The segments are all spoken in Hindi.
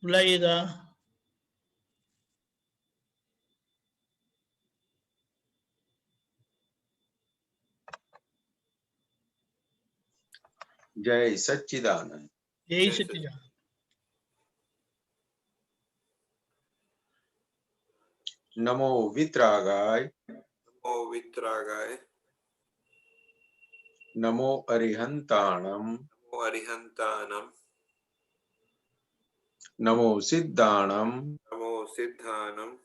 बुलाइएगा। जय सच्चिदानंद। जय सच्चिदानंद। नमो वित्रागाय, नमो वित्रागाय, नमो अरिहंताणम, नमो अरिहंतानम, नमो सिद्धाणम, नमो सिद्धानम,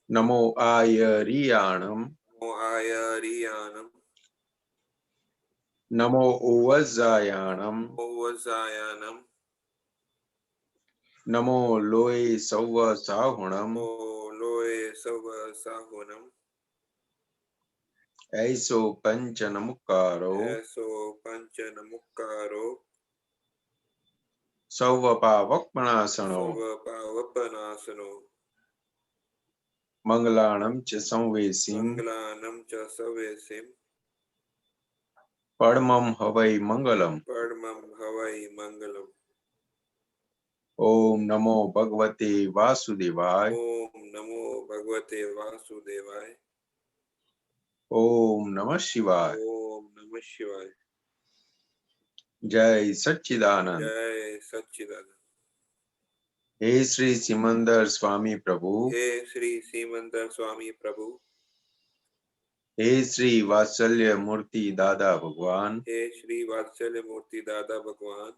नमो आयरियाणम, नमो आयरियानम, नमो ओवज्जायाणम, नमो वज्जायानम, नमो लोय सौव साहुणम, नमो लोय सव साहुनम, ऐसो पंचनमुक्कारो, ऐसो पंचनमुक्कारो, सौव पावकपणासनो, सव पावपनासनो, मंगलाणम च संवेसिम, मंगलानम च सवेसिम, परमं हवै मंगलम। परमं हवै मंगलम। ओम नमो भगवते वासुदेवाय, ओम नमो भगवते वासुदेवाय, ओम नमः शिवाय। ओम नमः शिवाय। जय सच्चिदानंद। जय सच्चिदानंद। हे श्री सिमंदर स्वामी प्रभु, हे श्री सीमंदर स्वामी प्रभु, हे श्री वात्सल्य मूर्ति दादा भगवान, हे श्री वात्सल्य मूर्ति दादा भगवान,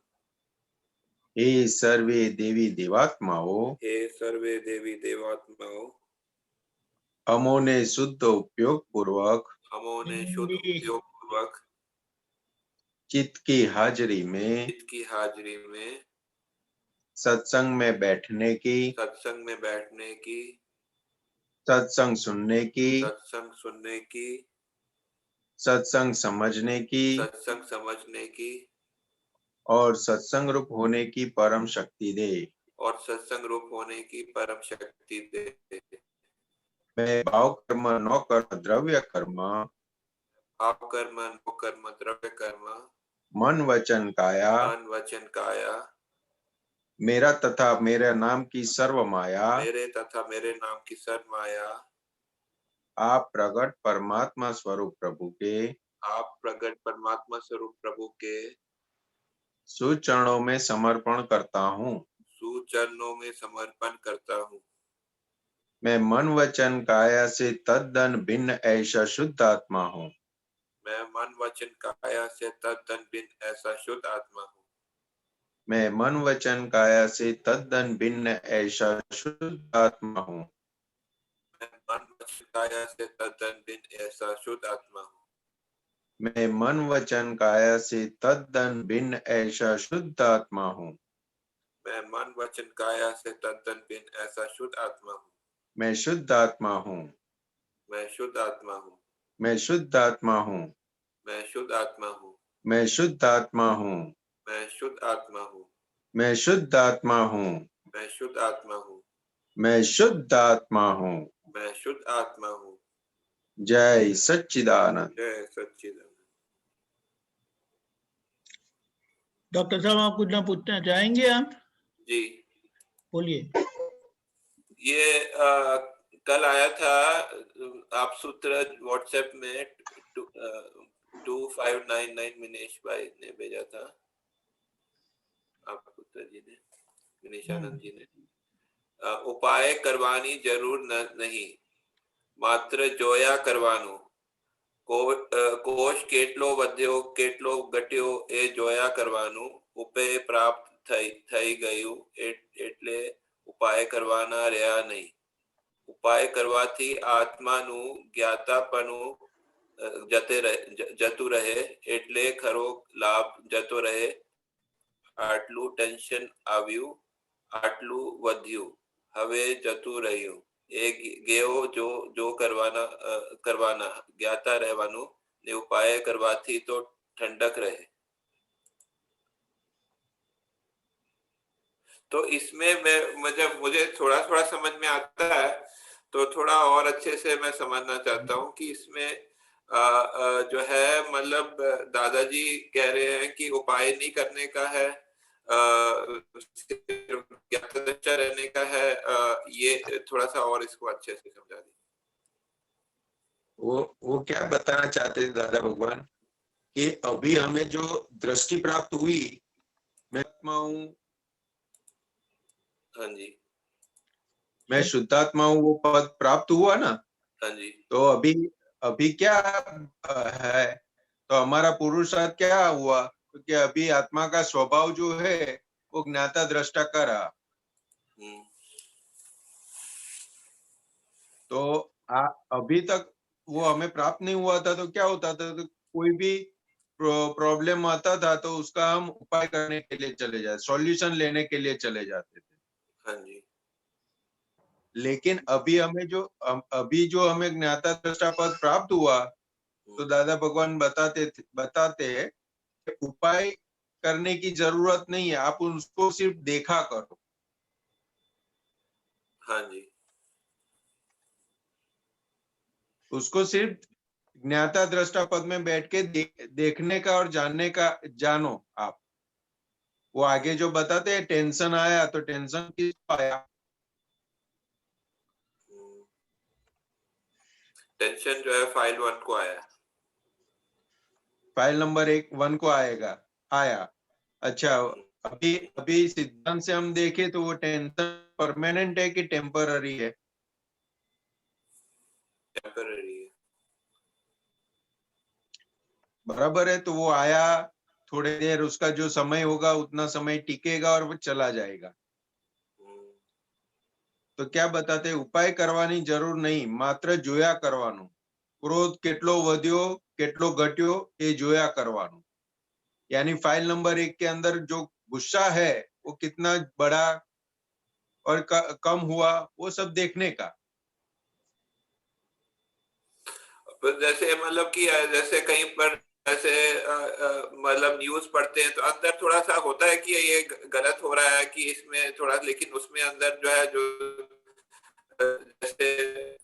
हे सर्वे देवी देवात्माओं, हे सर्वे देवी देवात्माओं, अमोने शुद्ध उपयोग पूर्वक हमों शुद्ध उपयोग पूर्वक चित्त की हाजिरी में चित्त की हाजिरी में सत्संग में बैठने की, सत्संग में बैठने की, सत्संग सुनने की, सत्संग सुनने की, सत्संग समझने की सत्संग समझने की और सत्संग रूप होने की परम शक्ति दे। और सत्संग रूप होने की परम शक्ति दे। मैं भाव कर्म नौ कर्म द्रव्य कर्म आप कर्म, नो कर्म, द्रव्य कर्म, मन वचन काया मन वचन काया, मेरा तथा मेरे नाम की सर्व माया मेरे तथा मेरे नाम की सर्व माया, आप प्रकट परमात्मा स्वरूप प्रभु के आप प्रकट परमात्मा स्वरूप प्रभु के सुचरणों में समर्पण करता हूँ। सुचरणों में समर्पण करता हूँ। मैं मन वचन काया से तद्दन भिन्न ऐसा शुद्ध आत्मा हूँ। मैं मन वचन काया से तद्दन भिन्न ऐसा शुद्ध आत्मा हूँ। मैं मन वचन काया से तद्दन भिन्न ऐसा शुद्ध आत्मा हूँ। मैं मन वचन काया से तद्दन भिन्न ऐसा शुद्ध आत्मा हूँ। मैं मन वचन काया से तद्दन भिन्न ऐसा शुद्ध आत्मा हूँ। मैं मन वचन काया से तद्दन भिन्न ऐसा शुद्ध आत्मा हूँ। मैं शुद्ध आत्मा हूँ। मैं शुद्ध आत्मा हूँ। मैं शुद्ध आत्मा हूँ। मैं शुद्ध आत्मा हूँ। मैं शुद्ध आत्मा हूँ। मैं शुद्ध आत्मा हूँ। मैं शुद्ध आत्मा हूँ। मैं शुद्ध आत्मा हूँ। मैं शुद्ध आत्मा हूँ। मैं शुद्ध आत्मा हूँ। जय सच्चिदानंद। जय सच्चिदानंद। डॉक्टर साहब आप कुछ ना पूछना चाहेंगे आप? जी बोलिए। ये कल आया था आप सूत्र व्हाट्सएप में 2599 मिनेश भाई ने भेजा था, आप पुत्र जी ने, विनेशानंद जी ने। उपाय करवानी जरूर नहीं, मात्र जोया करवानो। कोश કેટલો વધ્યો કેટલો ઘટ્યો એ જોયા કરવાનું. ઉપાય પ્રાપ્ત થઈ ગયું એટલે ઉપાય કરવાના રહ્યા નહીં. ઉપાય કરવાથી આત્માનું જ્ઞાતાપણું જતું રહે એટલે ખરો લાભ જતો રહે. આટલું ટેન્શન આવ્યું, આટલું વધ્યું, હવે જતું રહ્યું. એ ગેવો જો કરવાના જ્ઞાતા રહેવાનું ને ઉપાય કરવાથી તો ठंडक रहे। तो इसमें मुझे थोड़ा थोड़ा समझ में आता है, तो थोड़ा और अच्छे से मैं समझना चाहता हूँ कि इसमें जो है मतलब दादाजी कह रहे हैं कि उपाय नहीं करने का है, सिर्फ ज्ञात दृष्टा रहने का है, ये थोड़ा सा और इसको अच्छे से समझा दी। वो क्या बताना चाहते थे दादा भगवान कि अभी हमें जो दृष्टि प्राप्त हुई, मैं आत्मा हूँ, हाँ जी, मैं शुद्धात्मा हूँ, वो पद प्राप्त हुआ ना। हाँ जी, तो अभी अभी क्या है, तो हमारा पुरुषार्थ क्या हुआ, क्योंकि अभी आत्मा का स्वभाव जो है वो ज्ञाता दृष्टा का रहा। हम्म, तो अभी तक वो हमें प्राप्त नहीं हुआ था, तो क्या होता था, तो कोई भी प्रॉब्लम आता था तो उसका हम उपाय करने के लिए चले जाते, सॉल्यूशन लेने के लिए चले जाते थे। हाँ जी, लेकिन अभी जो हमें ज्ञाता दृष्टा पद प्राप्त हुआ, तो दादा भगवान बताते हैं कि उपाय करने की जरूरत नहीं है, आप उसको सिर्फ देखा करो। हाँ जी, उसको सिर्फ ज्ञाता दृष्टा पद में बैठ के देखने का और जानने का, जानो आप। वो आगे जो बताते हैं, टेंशन आया तो टेंशन किसको आया, टेंशन जो है फाइल 1 को आया। फाइल नंबर 1 को आया। अच्छा, अभी अभी सिद्धांत से हम देखें तो वो टेंशन परमानेंट है कि टेम्पररी है? टेम्पररी है। बराबर है। तो वो आया, थोड़ी देर उसका जो समय होगा उतना समय टिकेगा और वो चला जाएगा। तो क्या बताते, उपाय करવાની જરૂર नहीं, मात्र જોયા કરવાનું। ક્રોધ કેટલો વધ્યો કેટલો ઘટ્યો એ જોયા કરવાનું। यानी फाइल नंबर 1 के अंदर जो गुस्सा है वो कितना बड़ा और कम हुआ, वो सब देखने का। जैसे मतलब कि जैसे कहीं पर ऐसे मतलब न्यूज पढ़ते हैं तो अंदर थोड़ा सा होता है कि ये गलत हो रहा है कि इसमें थोड़ा, लेकिन उसमें अंदर जो है जो जैसे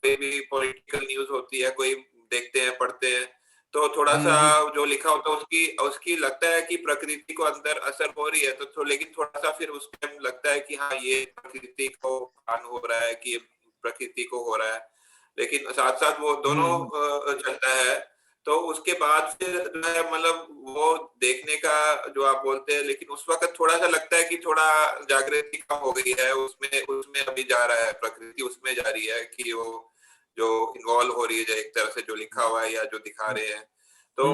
कोई भी पॉलिटिकल न्यूज होती है, कोई देखते हैं पढ़ते हैं तो थोड़ा सा जो लिखा होता है उसकी उसकी लगता है कि प्रकृति को अंदर असर हो रही है, तो लेकिन थोड़ा सा फिर उस टाइम लगता है कि हाँ ये प्रकृति को हानि हो रहा है, कि प्रकृति को हो रहा है, लेकिन साथ साथ वो दोनों चलता है। तो उसके बाद फिर जो है मतलब वो देखने का जो आप बोलते हैं, लेकिन उस वक्त थोड़ा सा लगता है कि थोड़ा जागृति कम हो गई है, उसमें उसमें अभी जा रहा है, प्रकृति उसमें जा रही है कि वो जो इन्वॉल्व हो रही है, जो एक तरह से जो लिखा हुआ है या जो दिखा रहे हैं। तो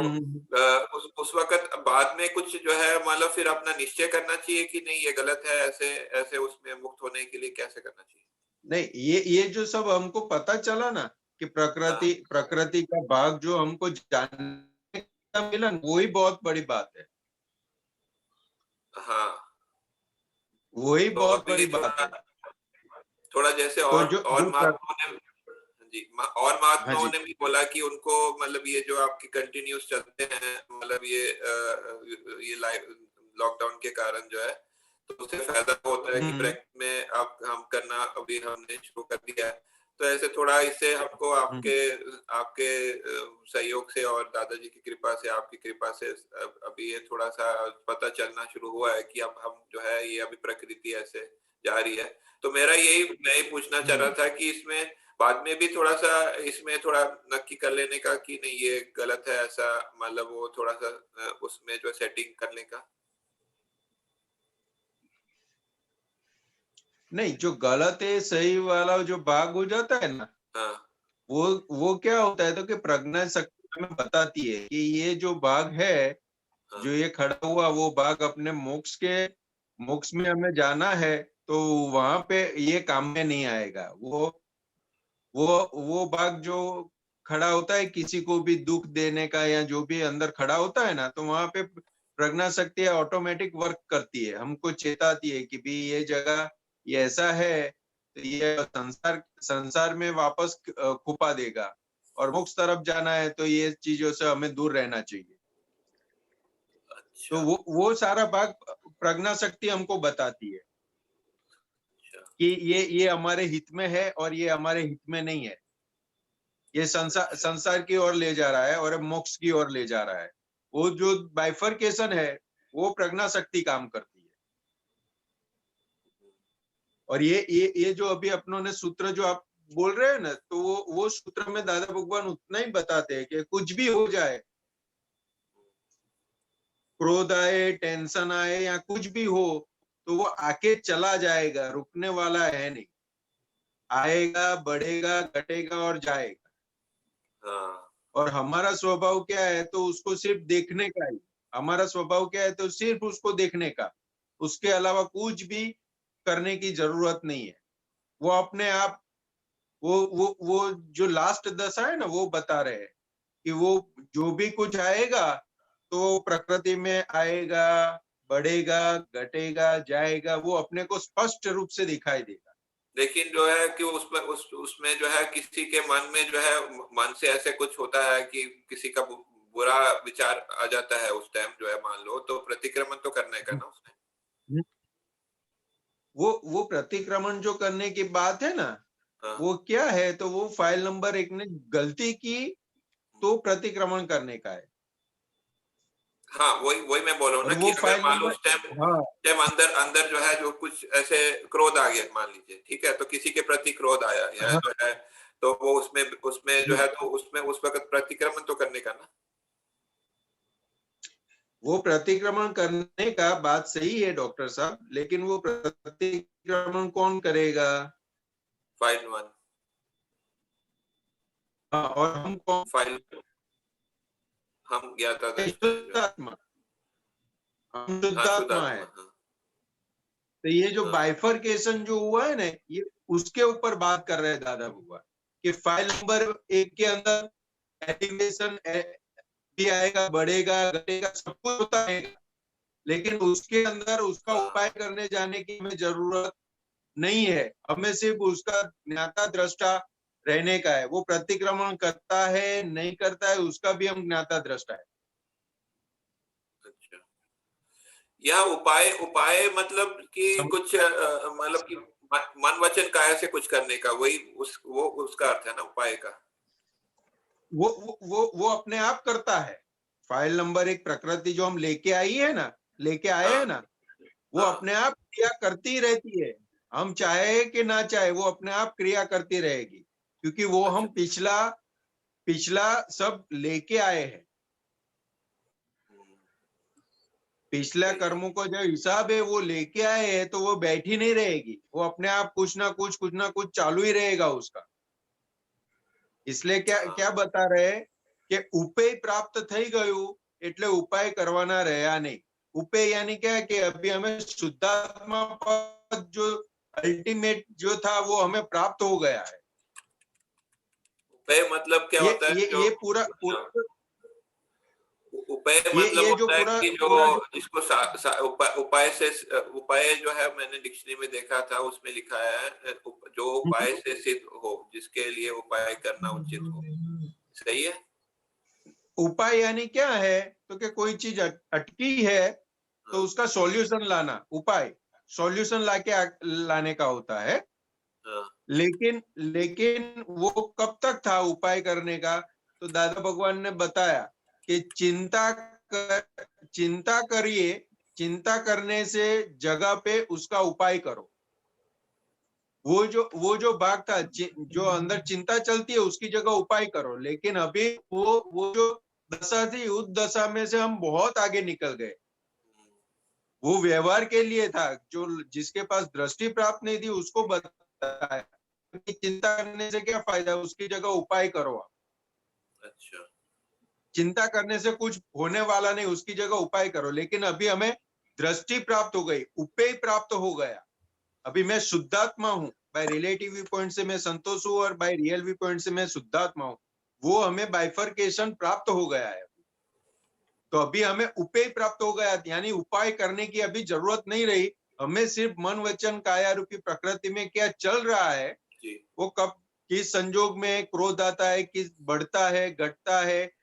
उस वक्त बाद में कुछ जो है मतलब फिर अपना निश्चय करना चाहिए कि नहीं ये गलत है, ऐसे ऐसे उसमें मुक्त होने के लिए कैसे करना चाहिए। नहीं, ये जो सब हमको पता चला ना कि प्रकृति का भाग जो हमको जानने का मिला, वो ही बहुत बड़ी बात है। हाँ, वही तो बहुत अभी बड़ी बात थोड़ा है। थोड़ा जैसे तो और जो महात्माओं ने, जी और हाँ महात्माओं जी। ने भी बोला कि उनको मतलब ये जो आपके कंटिन्यूस चलते हैं, मतलब ये लाइव लॉकडाउन के कारण जो है, तो उससे फायदा होता है कि प्रैक्टिस में आप हम करना अभी हमने शुरू कर दिया है। तो ऐसे थोड़ा इससे हमको आपके आपके सहयोग से और दादाजी की कृपा से, आपकी कृपा से अभी ये थोड़ा सा पता चलना शुरू हुआ है कि अब हम जो है ये अभी प्रकृति ऐसे जा रही है। तो मैं यही पूछना चाह रहा था कि इसमें बाद में भी थोड़ा सा इसमें थोड़ा नक्की कर लेने का कि नहीं ये गलत है, ऐसा मतलब वो थोड़ा सा उसमें जो सेटिंग करने का। नहीं, जो गलत है सही वाला जो भाग हो जाता है ना, हाँ, वो क्या होता है, तो कि प्रज्ञा शक्ति हमें बताती है कि ये जो भाग है, हाँ, जो ये खड़ा हुआ वो भाग अपने मोक्ष में हमें जाना है, तो वहां पे ये काम में नहीं आएगा। वो भाग जो खड़ा होता है किसी को भी दुख देने का, या जो भी अंदर खड़ा होता है ना, तो वहां पे प्रज्ञा शक्ति ऑटोमेटिक वर्क करती है, हमको चेताती है कि भी ये जगह ये ऐसा है, तो ये संसार में वापस खुपा देगा, और मोक्ष तरफ जाना है तो ये चीजों से हमें दूर रहना चाहिए। तो अच्छा, वो सारा भाग प्रज्ञा शक्ति हमको बताती है अच्छा, कि ये हमारे हित में है और ये हमारे हित में नहीं है। ये अच्छा, संसार की ओर ले जा रहा है और मोक्ष की ओर ले जा रहा है। वो जो बाइफरकेशन है वो प्रज्ञा शक्ति काम करती है। और ये जो अभी अपनों ने सूत्र जो आप बोल रहे हैं ना, तो वो सूत्र में दादा भगवान उतना ही बताते हैं कि कुछ भी हो जाए, क्रोध आए, टेंशन आए या कुछ भी हो, तो वो आके चला जाएगा, रुकने वाला है नहीं, आएगा, बढ़ेगा, घटेगा और जाएगा। हाँ और हमारा स्वभाव क्या है, तो उसको सिर्फ देखने का ही, हमारा स्वभाव क्या है, तो सिर्फ उसको देखने का, उसके अलावा कुछ भी करने की जरूरत नहीं है। वो अपने आप, वो जो लास्ट दशा है ना, वो बता रहे हैं कि वो जो भी कुछ आएगा तो प्रकृति में आएगा, बढ़ेगा, घटेगा, जाएगा, वो अपने को स्पष्ट रूप से दिखाई देगा। लेकिन जो है कि उसमें जो है किसी के मन में जो है मन से ऐसे कुछ होता है कि किसी का बुरा विचार आ जाता है उस टाइम जो है, मान लो, तो प्रतिक्रमण तो करने का ना उसने। वो प्रतिक्रमण जो करने की बात है ना, हाँ वो क्या है, तो वो फाइल नंबर 1 ने गलती की तो प्रतिक्रमण करने का है। हाँ, वही मैं बोल रहा हूँ और ना कि वो अगर फाइल मान लो नंबर, उस टाइम हाँ टाइम अंदर अंदर जो है जो कुछ ऐसे क्रोध आ गया मान लीजिए, ठीक है, तो किसी के प्रति क्रोध आया या हाँ, जो है, तो वो उसमें उसमें जो है, तो उसमें उस वक्त प्रतिक्रमण तो करने का ना। वो प्रतिक्रमण करने का बात सही है डॉक्टर साहब, लेकिन वो प्रतिक्रमण कौन करेगा? फाइल 1, हाँ, और हम कौन? फाइल हम ज्ञाता दृष्टा है जो। शुद्धात्मा, हम हाँ, शुद्धात्मा है। शुद्धात्मा, हाँ तो ये जो हाँ बाइफरकेशन जो हुआ है ना, ये उसके ऊपर बात कर रहे हैं दादा भगवान, कि फाइल नंबर 1 के अंदर एलिवेशन भी आएगा, बढ़ेगा, घटेगा, सब कुछ होता रहेगा, लेकिन उसके अंदर उसका हाँ। उपाय करने जाने की हमें जरूरत नहीं है। हमें सिर्फ उसका ज्ञाता दृष्टा रहने का है। वो प्रतिक्रमण करता है नहीं करता है, उसका भी हम ज्ञाता दृष्टा है। अच्छा, यह उपाय उपाय मतलब कि सम- कुछ मतलब कि मन वचन काया से कुछ करने का, वही वो उसका अर्थ है ना उपाय का। वो अपने आप करता है। फाइल नंबर 1 प्रकृति जो हम लेके आई है ना, लेके आए हाँ हैं ना, वो हाँ अपने आप क्रिया करती रहती है। हम चाहे कि ना चाहे, वो अपने आप क्रिया करती रहेगी, क्योंकि वो अच्छा। हम पिछला पिछला सब लेके आए हैं। हम्म, पिछला सही है। कर्मों का जो हिसाब है वो लेके आए हैं, तो वो बैठी नहीं रहेगी, वो अपने आप कुछ ना कुछ चालू ही रहेगा उसका। इसलिए क्या हाँ क्या बता रहे हैं कि उपेय प्राप्त થઈ ગયું એટલે ઉપાય કરવાના રહ્યા नहीं। उपेय यानी क्या है कि अभी हमें शुद्धात्मा पद जो अल्टीमेट जो था वो हमें प्राप्त हो गया है। उपाय मतलब क्या होता है जो, ये पूरा हाँ, पूरा उपाय मतलब ये जो होता है पूरा कि जो पूरा जो जिसको उपाय से, उपाय जो है मैंने डिक्शनरी में देखा था, उसमें लिखा है जो उपाय से सिद्ध हो, जिसके लिए उपाय करना उचित हो। सही है। उपाय यानी क्या है, तो कि कोई चीज अटकी है तो हाँ उसका सॉल्यूशन लाना उपाय, सॉल्यूशन लाने का होता है। हाँ लेकिन लेकिन वो कब तक था उपाय करने का, तो दादा भगवान ने बताया कि चिंता करिए, चिंता करने से जगह पे उसका उपाय करो। वो जो भाग था, जो अंदर चिंता चलती है उसकी जगह उपाय करो। लेकिन अभी वो जो दशा थी, उस दशा में से हम बहुत आगे निकल गए। वो व्यवहार के लिए था, जो जिसके पास दृष्टि प्राप्त नहीं थी उसको बताया कि चिंता करने से क्या फायदा, उसकी जगह उपाय करो आप। अच्छा। चिंता करने से कुछ होने वाला नहीं, उसकी जगह उपाय करो। लेकिन अभी हमें दृष्टि प्राप्त हो गई, उपेय प्राप्त हो गया। अभी मैं शुद्धात्मा हूँ, बाय रिलेटिव व्यू पॉइंट से मैं संतोष हूँ और बाय रियल व्यू पॉइंट से मैं शुद्धात्मा हूँ। वो हमें बाइफरकेशन प्राप्त हो गया है। तो अभी हमें उपेय प्राप्त हो गया, यानी उपाय करने की अभी जरूरत नहीं रही। हमें सिर्फ मन वचन काया रूपी प्रकृति में क्या चल रहा है, जी। वो कब किस संजोग में क्रोध आता है, किस बढ़ता है, घटता है,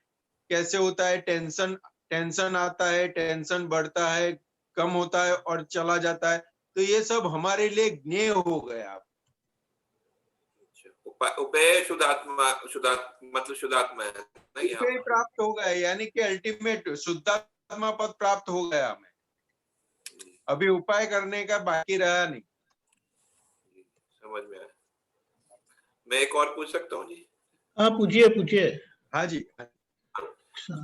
कैसे होता है, टेंशन टेंशन आता है, टेंशन बढ़ता है, कम होता है और चला जाता है। तो ये सब हमारे लिए ज्ञेय हो गया। अच्छा, उपाय मतलब शुद्धात्मा है ना यहाँ उपेय पर। प्राप्त हो गया, यानी कि अल्टीमेट शुद्धात्मा पद प्राप्त हो गया हमें। अभी उपाय करने का बाकी रहा नहीं। समझ में आया। मैं एक और पूछ सकता हूँ जी? हाँ पूछिए पूछिए। हाँ जी।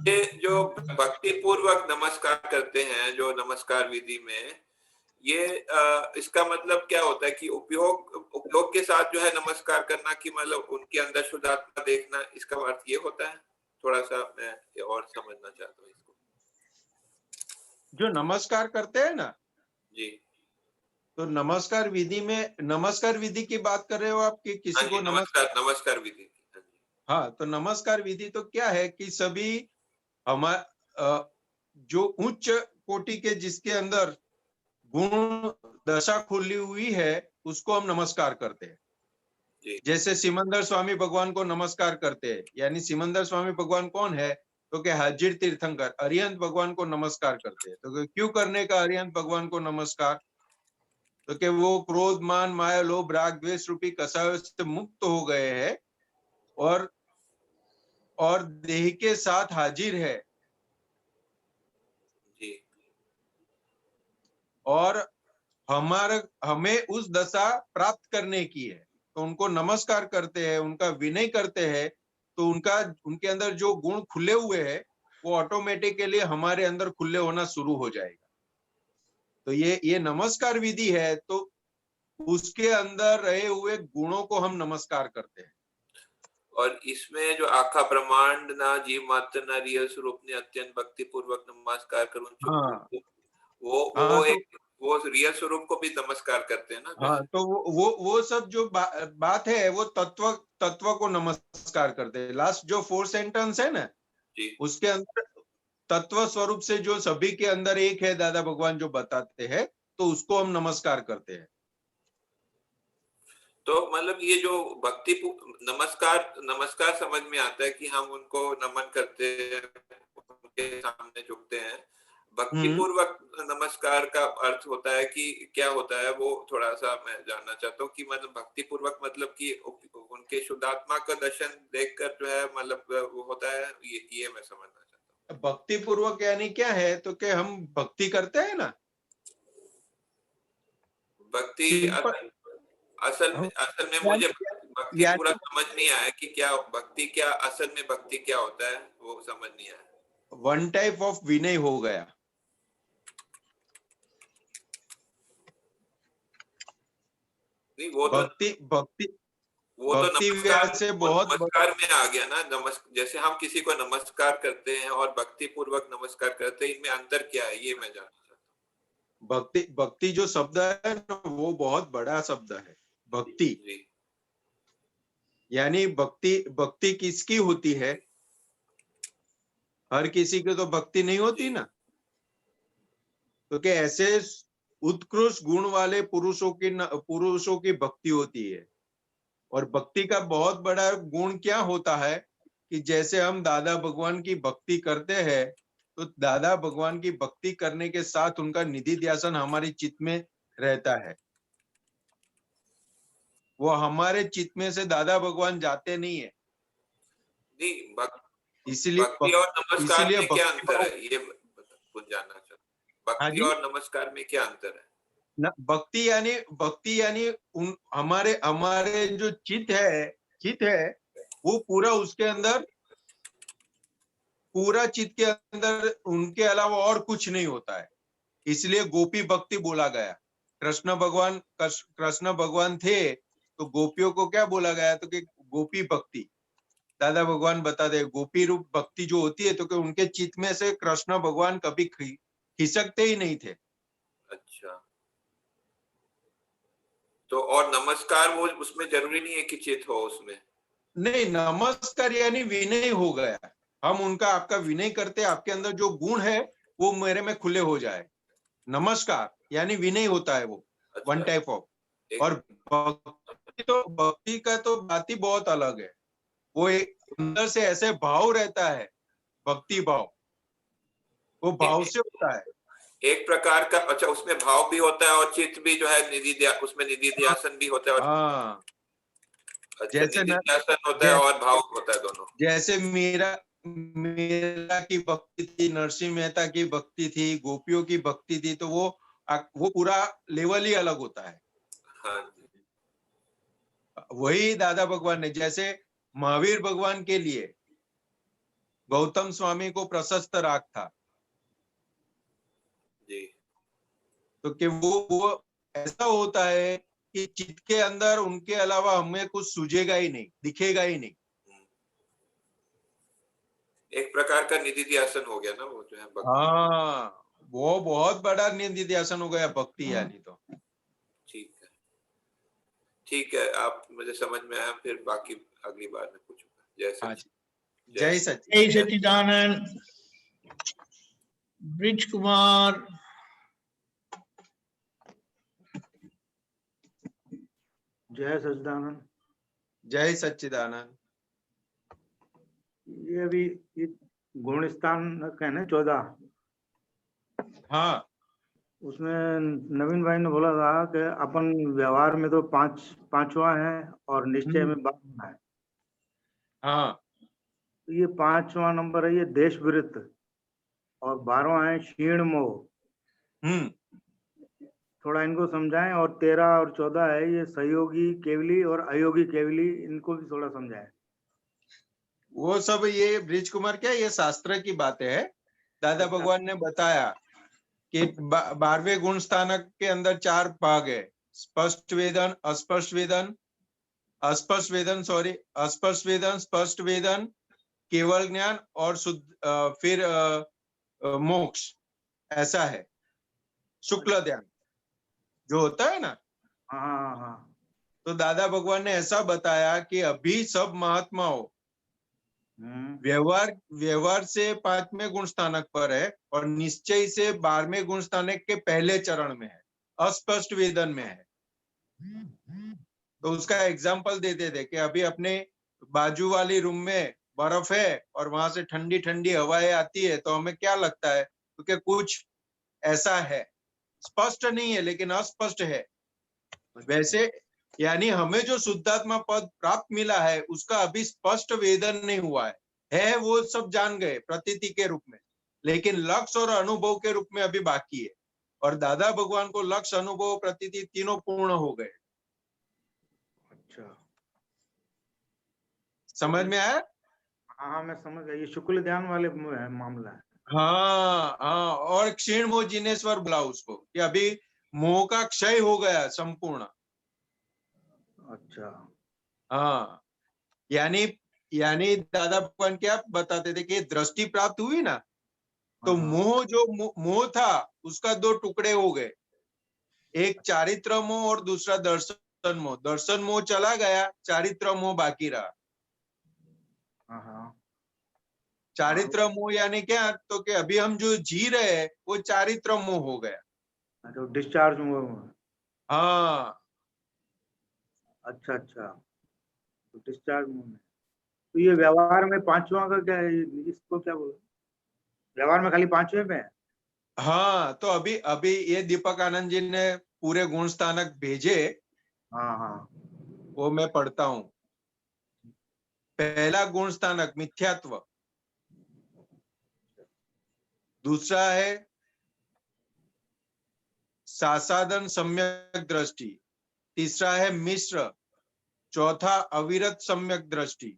ये जो भक्ति पूर्वक नमस्कार करते हैं, जो नमस्कार विधि में, ये इसका मतलब क्या होता है कि उपयोग के साथ जो है नमस्कार करना, कि मतलब उनके अंदर शुद्धात्मा देखना, इसका अर्थ ये होता है? थोड़ा सा मैं ये और समझना चाहता हूँ इसको। जो नमस्कार करते हैं ना, जी तो नमस्कार विधि में, नमस्कार विधि की बात कर रहे हो आप कि हाँ किसी जी, को नमस्कार? नमस्कार विधि। हाँ जी। हाँ, तो नमस्कार विधि तो क्या है कि सभी जो उच्च कोटि के, जिसके अंदर गुण दशा खुली हुई है, उसको हम नमस्कार करते हैं। जी जैसे सिमंदर स्वामी भगवान को नमस्कार करते हैं, यानी सिमंदर स्वामी भगवान कौन है? तो क्या हाजिर तीर्थंकर अरिहंत भगवान को नमस्कार करते हैं। तो क्यों करने का अरिहंत भगवान को नमस्कार? तो कि वो क्रोध, मान, माया, लोभ, राग, द्वेष रूपी कसायों से मुक्त हो गए हैं और देह के साथ हाजिर है, जी और हमें उस दशा प्राप्त करने की है। तो उनको नमस्कार करते हैं, उनका विनय करते हैं, तो उनके अंदर जो गुण खुले हुए हैं वो ऑटोमेटिकली हमारे अंदर खुले होना शुरू हो जाएगा। तो ये नमस्कार विधि है, तो उसके अंदर रहे हुए गुणों को हम नमस्कार करते हैं। और इसमें जो आखा ब्रह्मांड ना जीव मात्र ना रियल स्वरूप ने अत्यंत भक्ति पूर्वक नमस्कार करूं, हाँ हाँ। वो एक वो रियल स्वरूप को भी नमस्कार करते हैं ना हाँ, वैसे? तो वो सब जो बात है, वो तत्व को नमस्कार करते हैं। लास्ट जो 4 सेंटेंस है ना, जी उसके अंदर तत्व स्वरूप से जो सभी के अंदर एक है, दादा भगवान जो बताते हैं, तो उसको हम नमस्कार करते हैं। तो मतलब ये जो नमस्कार नमस्कार समझ में आता है कि हम उनको नमन करते हैं, उनके सामने झुकते हैं। भक्ति हम्म पूर्वक नमस्कार का अर्थ होता है कि क्या होता है, वो थोड़ा सा मैं जानना चाहता हूँ कि मतलब भक्ति पूर्वक मतलब कि उनके शुद्धात्मा का दर्शन देखकर जो है, मतलब वो होता है, ये मैं समझना चाहता हूँ। भक्ति पूर्वक यानी क्या है? तो कि हम भक्ति करते हैं ना, भक्ति सिंपल। असल में मुझे यानी भक्ति पूरा यानी समझ नहीं आया कि क्या भक्ति, क्या असल में भक्ति क्या होता है, वो समझ नहीं आया। वन टाइप ऑफ विनय हो गया। नहीं, भक्ति भक्ति वो तो भक्ति वैसे बहुत नमस्कार में आ गया ना। जैसे हम किसी को नमस्कार करते हैं और भक्ति पूर्वक नमस्कार करते हैं, इनमें अंतर क्या है, ये मैं जानना चाहता भक्ति जो शब्द है ना, वो बहुत बड़ा शब्द है। भक्ति हूँ। जी यानी भक्ति किसकी होती है? हर किसी की तो भक्ति नहीं होती जी ना। तो क्या ऐसे उत्कृष्ट गुण वाले पुरुषों की भक्ति होती है। और भक्ति का बहुत बड़ा गुण क्या होता है कि जैसे हम दादा भगवान की भक्ति करते हैं, तो दादा भगवान की भक्ति करने के साथ उनका निधि ध्यान हमारे चित्त में रहता है। वो हमारे चित्त में से दादा भगवान जाते नहीं है। नहीं, इसलिए भक्ति और नमस्कार इसीलिए में क्या अंतर है, ये कुछ जानना चाहता हूँ। हाँ भक्ति जी। और नमस्कार में क्या अंतर है? भक्ति यानी हमारे हमारे जो चित्त है वो पूरा उसके अंदर, पूरा चित्त के अंदर उनके अलावा और कुछ नहीं होता है। इसलिए गोपी भक्ति बोला गया। कृष्ण भगवान थे, तो गोपियों को क्या बोला गया? तो कि गोपी भक्ति। दादा भगवान बता दे, गोपी रूप भक्ति जो होती है, तो कि उनके चित्त में से कृष्ण भगवान कभी खिसकते ही नहीं थे। अच्छा, तो और नमस्कार वो उसमें जरूरी नहीं है कि चित हो उसमें? नहीं, नमस्कार यानी विनय हो गया। हम उनका आपका विनय करते, आपके अंदर जो गुण है वो मेरे में खुले हो जाए। नमस्कार यानी विनय होता है वो, वन अच्छा, टाइप ऑफ। एक और भक्ति का तो बात ही बहुत अलग है। वो एक अंदर से ऐसे भाव रहता है, भक्ति भाव, वो भाव एक, से होता है। एक प्रकार का, अच्छा, उसमें भाव भी होता है और चित्त भी जो है उसमें निधि ध्यासन भी होता है और हाँ, अच्छा, जैसे निधि न ध्यासन होता है जैसे और भाव होता है, दोनों। जैसे मीरा की भक्ति थी, नरसिंह मेहता की भक्ति थी, गोपियों की भक्ति थी, तो वो पूरा लेवल ही अलग होता है। हाँ जी। वही दादा भगवान ने, जैसे महावीर भगवान के लिए गौतम स्वामी को प्रशस्त राग था, जी। तो कि वो ऐसा होता है कि चित्त के अंदर उनके अलावा हमें कुछ सूझेगा ही नहीं, दिखेगा ही नहीं। एक प्रकार का निधि ध्यासन हो गया ना वो, जो है भक्ति। हाँ, वो बहुत बड़ा निधिध्यासन हो गया भक्ति यानी तो। ठीक है, ठीक है, आप मुझे समझ में आया, फिर बाकी अगली बार में पूछूंगा। जय हाँ सच, जी, जय सच। जय सच्चिदानंद। ब्रिज कुमार। जय सच्चिदानंद। जय सच्चिदानंद। ये अभी ये गुणस्थान का है ना 14, हाँ, उसमें नवीन भाई ने बोला था कि अपन व्यवहार में तो पांचवा है और निश्चय में 12वां है। हाँ, तो ये 5वां नंबर है ये देश विरुद्ध, और 12वां है क्षीण मोह। थोड़ा इनको समझाएं। और 13 और 14 है ये सहयोगी केवली और अयोगी केवली, इनको भी थोड़ा समझाएं। वो सब ये ब्रिज कुमार क्या, ये शास्त्र की बातें है। दादा भगवान ने बताया कि 12वें गुण स्थानक के अंदर 4 भाग है, स्पष्ट वेदन, अस्पष्ट वेदन, अस्पष्ट वेदन, सॉरी, अस्पष्ट वेदन, स्पष्ट वेदन, केवल ज्ञान और शुद्ध, फिर मोक्ष, ऐसा है। शुक्ल ध्यान जो होता है ना, हाँ हाँ। तो दादा भगवान ने ऐसा बताया कि अभी सब महात्माओं व्यवहार से 5वें गुण स्थानक पर है और निश्चय से 12वें गुण स्थानक के पहले चरण में है, अस्पष्ट वेदन में है। तो उसका एग्जाम्पल देते थे कि अभी अपने बाजू वाली रूम में बर्फ है और वहां से ठंडी ठंडी हवाएं आती है, तो हमें क्या लगता है, क्योंकि कुछ ऐसा है, स्पष्ट नहीं है लेकिन अस्पष्ट है। वैसे यानी हमें जो शुद्धात्मा पद प्राप्त मिला है उसका अभी स्पष्ट वेदन नहीं हुआ है वो सब जान गए प्रतीति के रूप में, लेकिन लक्ष्य और अनुभव के रूप में अभी बाकी है। और दादा भगवान को लक्ष्य, अनुभव, प्रतीति तीनों पूर्ण हो गए। अच्छा, समझ में आया? हाँ मैं समझ गया, ये शुक्ल ध्यान वाले मामला है। हाँ हाँ, और क्षीण मोह जिनेश्वर बोला उसको कि अभी मोह का क्षय हो गया संपूर्ण। अच्छा। हाँ, यानी दादा भगवान क्या बताते थे कि दृष्टि प्राप्त हुई ना, तो मोह जो मोह था उसका 2 टुकड़े हो गए, एक चारित्र मोह और दूसरा दर्शन मोह। दर्शन मोह चला गया, चारित्र मोह बाकी रहा। चारित्र मोह यानी क्या, तो कि अभी हम जो जी रहे हैं वो चारित्र मोह हो गया। तो डिस्चार्ज हुआ। हाँ, अच्छा अच्छा, तो डिस्चार्ज में। तो ये व्यवहार में 5वां का क्या है, इसको क्या बोल, व्यवहार में खाली 5वें पे है? हाँ, तो अभी ये दीपक आनंद जी ने पूरे गुण स्थानक भेजे। हाँ हाँ, वो मैं पढ़ता हूं। पहला गुण स्थानक मिथ्यात्व, दूसरा है सासादन सम्यक दृष्टि, तीसरा है मिश्र, चौथा अविरत सम्यक दृष्टि,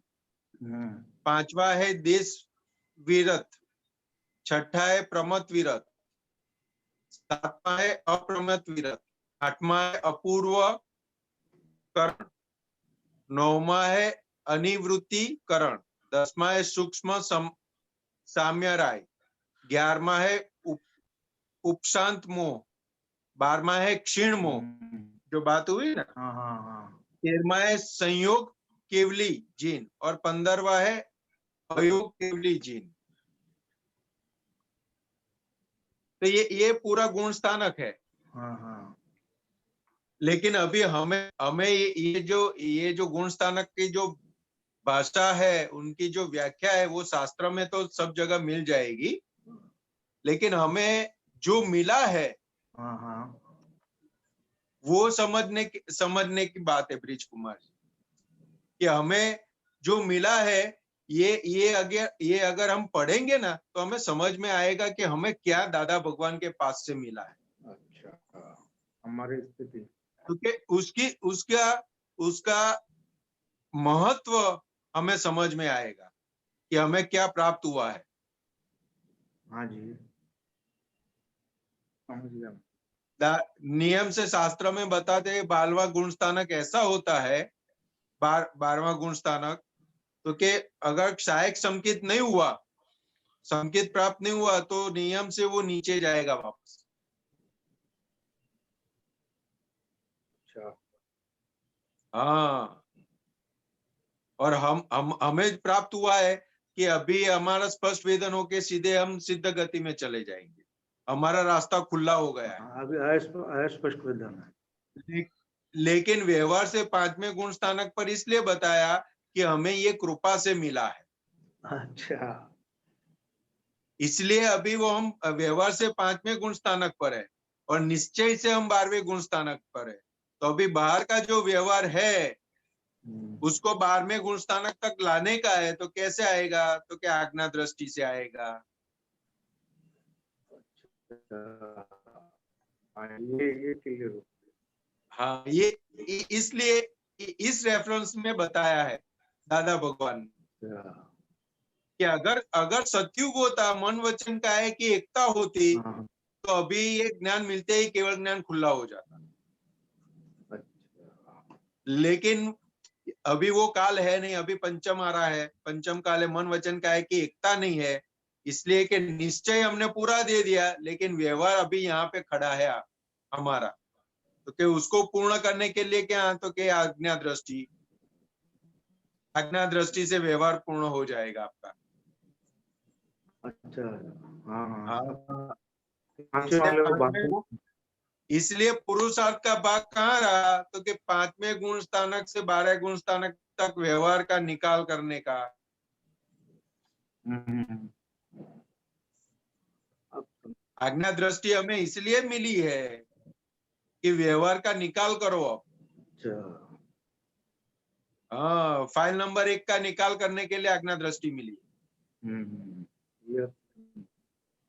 5वां है देश विरत, छठा है प्रमत विरत, 7वां है अप्रमत विरत, 8वां है अपूर्व करण, 9वां है अनिवृत्ति करण, 10वां है सूक्ष्म साम्य राय, 11वां है उपशांत मोह, 12वां है क्षीण मोह जो बात हुई ना, 13वां है संयोग केवली जीन और 15वां है अयोग केवली जीन। तो ये पूरा गुण स्थानक है। लेकिन अभी हमें ये जो गुण स्थानक की जो भाषा है, उनकी जो व्याख्या है, वो शास्त्र में तो सब जगह मिल जाएगी, लेकिन हमें जो मिला है वो समझने की बात है ब्रिज कुमार जी, कि हमें जो मिला है ये अगर हम पढ़ेंगे ना तो हमें समझ में आएगा कि हमें क्या दादा भगवान के पास से मिला है। अच्छा, हमारी स्थिति, क्योंकि उसका महत्व हमें समझ में आएगा कि हमें क्या प्राप्त हुआ है। हाँ जी, समझ गया। नियम से शास्त्र में बताते हैं 12वां गुण स्थानक ऐसा होता है, 12वां गुण स्थानक, तो कि अगर सहायक संकेत नहीं हुआ, संकेत प्राप्त नहीं हुआ, तो नियम से वो नीचे जाएगा वापस। अच्छा, हाँ, और हमें प्राप्त हुआ है कि अभी हमारा स्पष्ट वेदन होके सीधे हम सिद्ध गति में चले जाएंगे, हमारा रास्ता खुला हो गया है। हाँ, अभी अस्पष्ट विधान है। लेकिन व्यवहार से 5वें गुण स्थानक पर इसलिए बताया कि हमें ये कृपा से मिला है, अच्छा, इसलिए अभी वो हम व्यवहार से 5वें गुण स्थानक पर है और निश्चय से हम 12वें गुण स्थानक पर है। तो अभी बाहर का जो व्यवहार है उसको 12वें गुण स्थानक तक लाने का है, तो कैसे आएगा? तो क्या आज्ञा दृष्टि से आएगा। ये क्लियर हो। हाँ, ये इसलिए इस रेफरेंस में बताया है दादा भगवान ने कि अगर अगर सतयुग होता, मन वचन का है कि एकता होती, हाँ, तो अभी ये ज्ञान मिलते ही केवल ज्ञान खुला हो जाता। अच्छा, लेकिन अभी वो काल है नहीं, अभी पंचम आ रहा है, पंचम काल है, मन वचन का है कि एकता नहीं है, इसलिए कि निश्चय हमने पूरा दे दिया, लेकिन व्यवहार अभी यहाँ पे खड़ा है हमारा, तो कि उसको पूर्ण करने के लिए क्या, तो कि आज्ञा दृष्टि, आज्ञा दृष्टि से व्यवहार पूर्ण हो जाएगा आपका। अच्छा, हाँ हाँ, हाँ, पांचवें वाले को बात इसलिए पुरुषार्थ का भाग कहाँ रहा, तो कि 5वें गुण स्थानक से 12 गुण स्थानक तक व्यवहार का निकाल करने का। आज्ञा दृष्टि हमें इसलिए मिली है कि व्यवहार का निकाल करो अब। अच्छा, हाँ, फाइल नंबर 1 का निकाल करने के लिए आज्ञा दृष्टि मिली, ये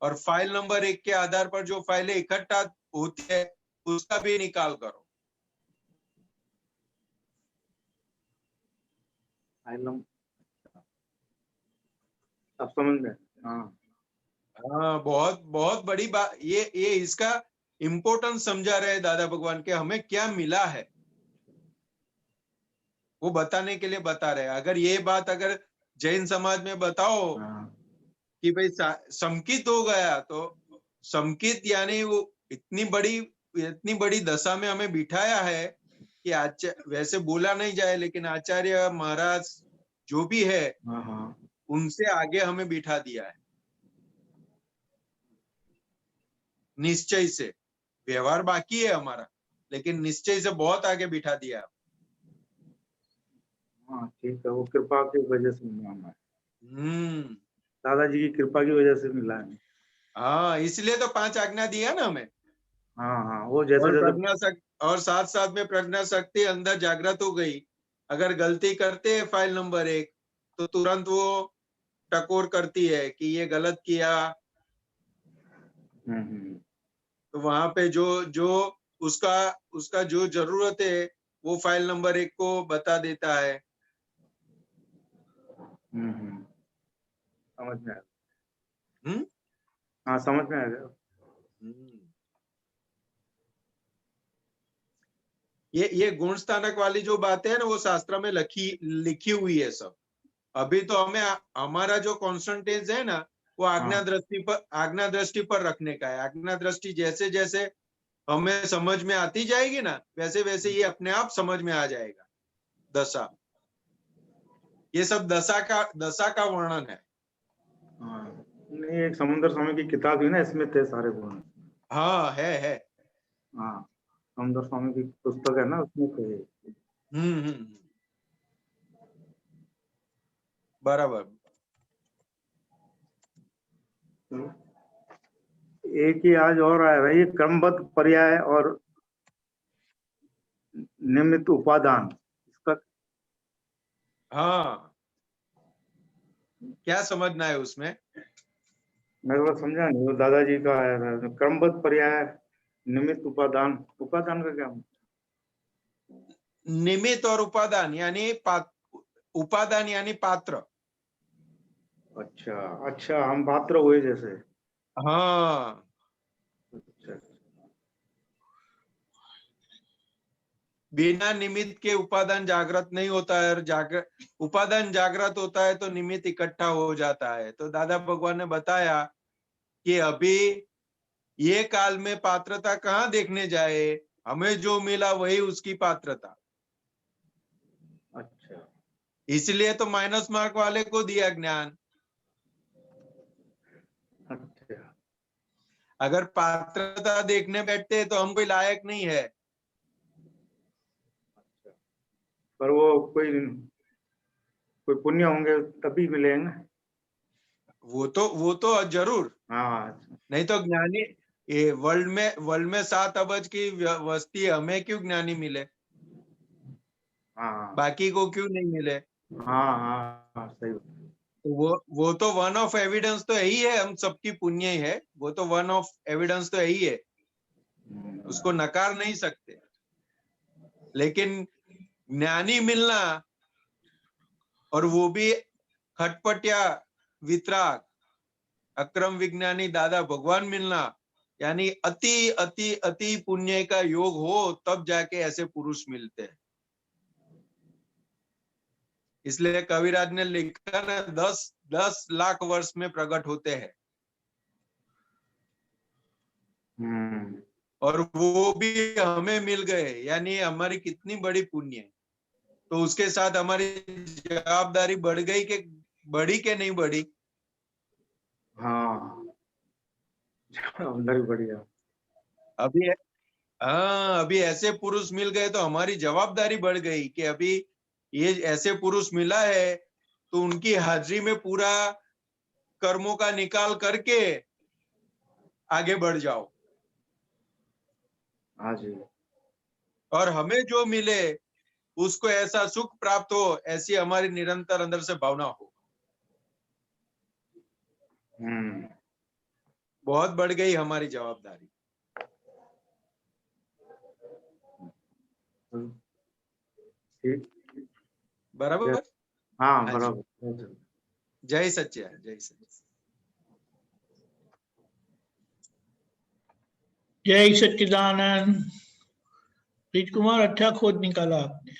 और फाइल नंबर 1 के आधार पर जो फाइलें इकट्ठा होती है उसका भी निकाल करो। अब समझ में। हाँ हाँ, बहुत बहुत बड़ी बात ये इसका इम्पोर्टेंस समझा रहे दादा भगवान के, हमें क्या मिला है वो बताने के लिए बता रहे हैं। अगर ये बात अगर जैन समाज में बताओ कि भाई संकित हो गया, तो संकित यानी वो इतनी बड़ी दशा में हमें बिठाया है कि वैसे बोला नहीं जाए, लेकिन आचार्य महाराज जो भी है उनसे आगे हमें बिठा दिया है। निश्चय से, व्यवहार बाकी है हमारा, लेकिन निश्चय से बहुत आगे बिठा दिया। हाँ, ठीक है, वो कृपा की वजह से मिला है। दादाजी की कृपा की वजह से मिला है। हाँ, इसलिए तो 5 आज्ञा दिया ना हमें। हाँ हाँ, वो जैसे और जैसे प्रज्ञा शक्ति, और साथ साथ में प्रज्ञा शक्ति अंदर जागृत हो गई। अगर गलती करते हैं फाइल नंबर 1, तो तुरंत वो टकोर करती है कि ये गलत किया। तो वहां पे जो जो उसका जो जरूरत है वो फाइल नंबर 1 को बता देता है। समझ में आया। हाँ, समझ में आ गया। ये गुण स्थानक वाली जो बातें है ना, वो शास्त्र में लिखी हुई है सब। अभी तो हमें हमारा जो कॉन्सेंट्रेट है ना, वो आज्ञा दृष्टि पर रखने का है। आज्ञा दृष्टि जैसे जैसे हमें समझ में आती जाएगी ना, वैसे वैसे ये अपने आप समझ में आ जाएगा। दशा, ये सब दशा का वर्णन है। हाँ, नहीं, एक समुद्र स्वामी की किताब है ना, इसमें थे सारे गुण। हाँ, है। हाँ, समुद्र स्वामी की पुस्तक है ना, उसमें थे। बराबर। एक ही आज और आया भाई, क्रमबद्ध पर्याय और निमित्त उपादान, इसका हाँ, क्या समझना है उसमें? मेरे को समझा नहीं। वो दादाजी का आया था, क्रमबद्ध पर्याय निमित्त उपादान। उपादान का क्या? निमित्त और उपादान यानी उपादान यानी पात्र। अच्छा अच्छा, हम पात्र हुए जैसे। हाँ, अच्छा बिना निमित्त के उपादान जागृत नहीं होता है, और उपादान जागृत होता है तो निमित्त इकट्ठा हो जाता है। तो दादा भगवान ने बताया कि अभी ये काल में पात्रता कहाँ देखने जाए, हमें जो मिला वही उसकी पात्रता। अच्छा इसलिए तो माइनस मार्क वाले को दिया ज्ञान। अच्छा। अगर पात्रता देखने बैठते तो हम कोई लायक नहीं है। पर वो कोई पुण्य होंगे तभी मिलेंगे। वो तो जरूर, हाँ नहीं तो ज्ञानी, ये वर्ल्ड में 7 अरब की वस्ती है, हमें क्यों ज्ञानी मिले, हाँ बाकी को क्यों नहीं मिले। हाँ हाँ हाँ, सही। तो वो तो वन ऑफ एविडेंस तो यही है, हम सबकी पुण्य ही है, वो तो वन ऑफ एविडेंस तो यही है, उसको नकार नहीं सकते। लेकिन ज्ञानी मिलना, और वो भी खटपट या वितराग अक्रम विज्ञानी दादा भगवान मिलना, यानी अति अति अति पुण्य का योग हो तब जाके ऐसे पुरुष मिलते हैं। इसलिए कविराज ने लिखा ना, 10 लाख वर्ष में प्रकट होते हैं, और वो भी हमें मिल गए, यानी हमारी कितनी बड़ी पुण्य है। तो उसके साथ हमारी जवाबदारी बढ़ी के नहीं बढ़ी। हाँ अंदर बढ़िया। अभी हाँ, अभी ऐसे पुरुष मिल गए तो हमारी जवाबदारी बढ़ गई कि अभी ये ऐसे पुरुष मिला है तो उनकी हाजिरी में पूरा कर्मों का निकाल करके आगे बढ़ जाओ, हाँ जी। और हमें जो मिले उसको ऐसा सुख प्राप्त हो, ऐसी हमारी निरंतर अंदर से भावना हो। बहुत बढ़ गई हमारी जवाबदारी। ठीक। बराबर। हाँ हाँ जी। बराबर। जय सच्चा, जय सच्चा। जय सच्चिदानंद। ब्रिज कुमार, अच्छा खोज निकाला आपने।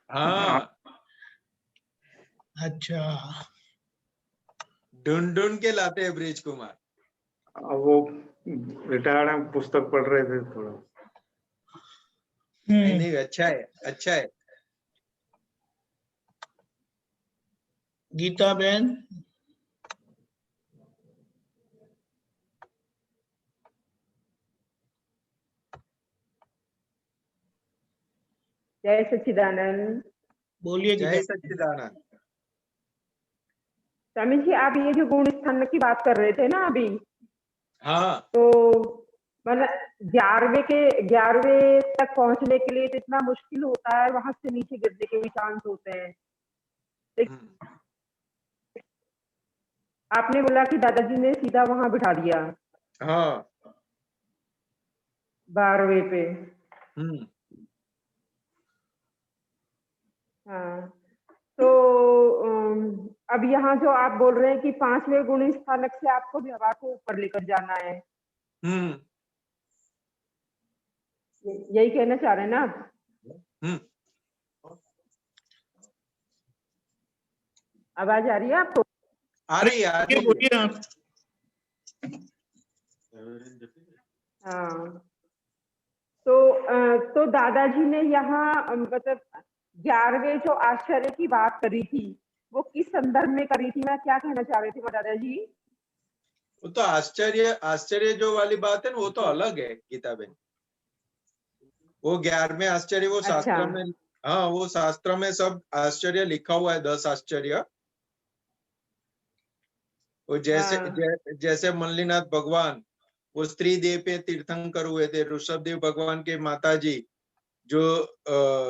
हाँ, अच्छा, ढूंढ ढूंढ के लाते हैं ब्रिज कुमार। अब वो रिटायर्ड है, पुस्तक पढ़ रहे थे थोड़ा। नहीं नहीं, अच्छा है, अच्छा है। गीता बहन। जय सच्चिदानंद। बोलिए जय गीता। सच्चिदानंद। स्वामी जी, आप ये जो गुण स्थान की बात कर रहे थे ना अभी, हाँ, तो मतलब 11वें तक पहुंचने के लिए तो इतना मुश्किल होता है, वहां से नीचे गिरने के भी चांस होते हैं। आपने बोला कि दादाजी ने सीधा वहां बिठा दिया। हाँ, 12वें पे। हाँ, तो अब यहाँ जो आप बोल रहे हैं कि 5वें गुण स्थानक से आपको व्यवहार को ऊपर लेकर जाना है, यही कहना चाह रहे हैं ना आप? आवाज आ रही है आपको? आ रही है। बोलिए आप। हाँ, तो दादाजी ने यहाँ मतलब 11वें जो आश्चर्य की बात करी थी, वो किस संदर्भ में करी थी? मैं क्या कहना चाह रही थी दादाजी? वो तो आश्चर्य जो वाली बात है ना, वो तो अलग है गीता बहन। वो 11वें आश्चर्य वो शास्त्र में, हाँ वो शास्त्र में सब आश्चर्य लिखा हुआ है, 10 आश्चर्य। वो जैसे मल्लीनाथ भगवान वो स्त्री देह पे तीर्थंकर हुए थे, ऋषभदेव भगवान के माता जी जो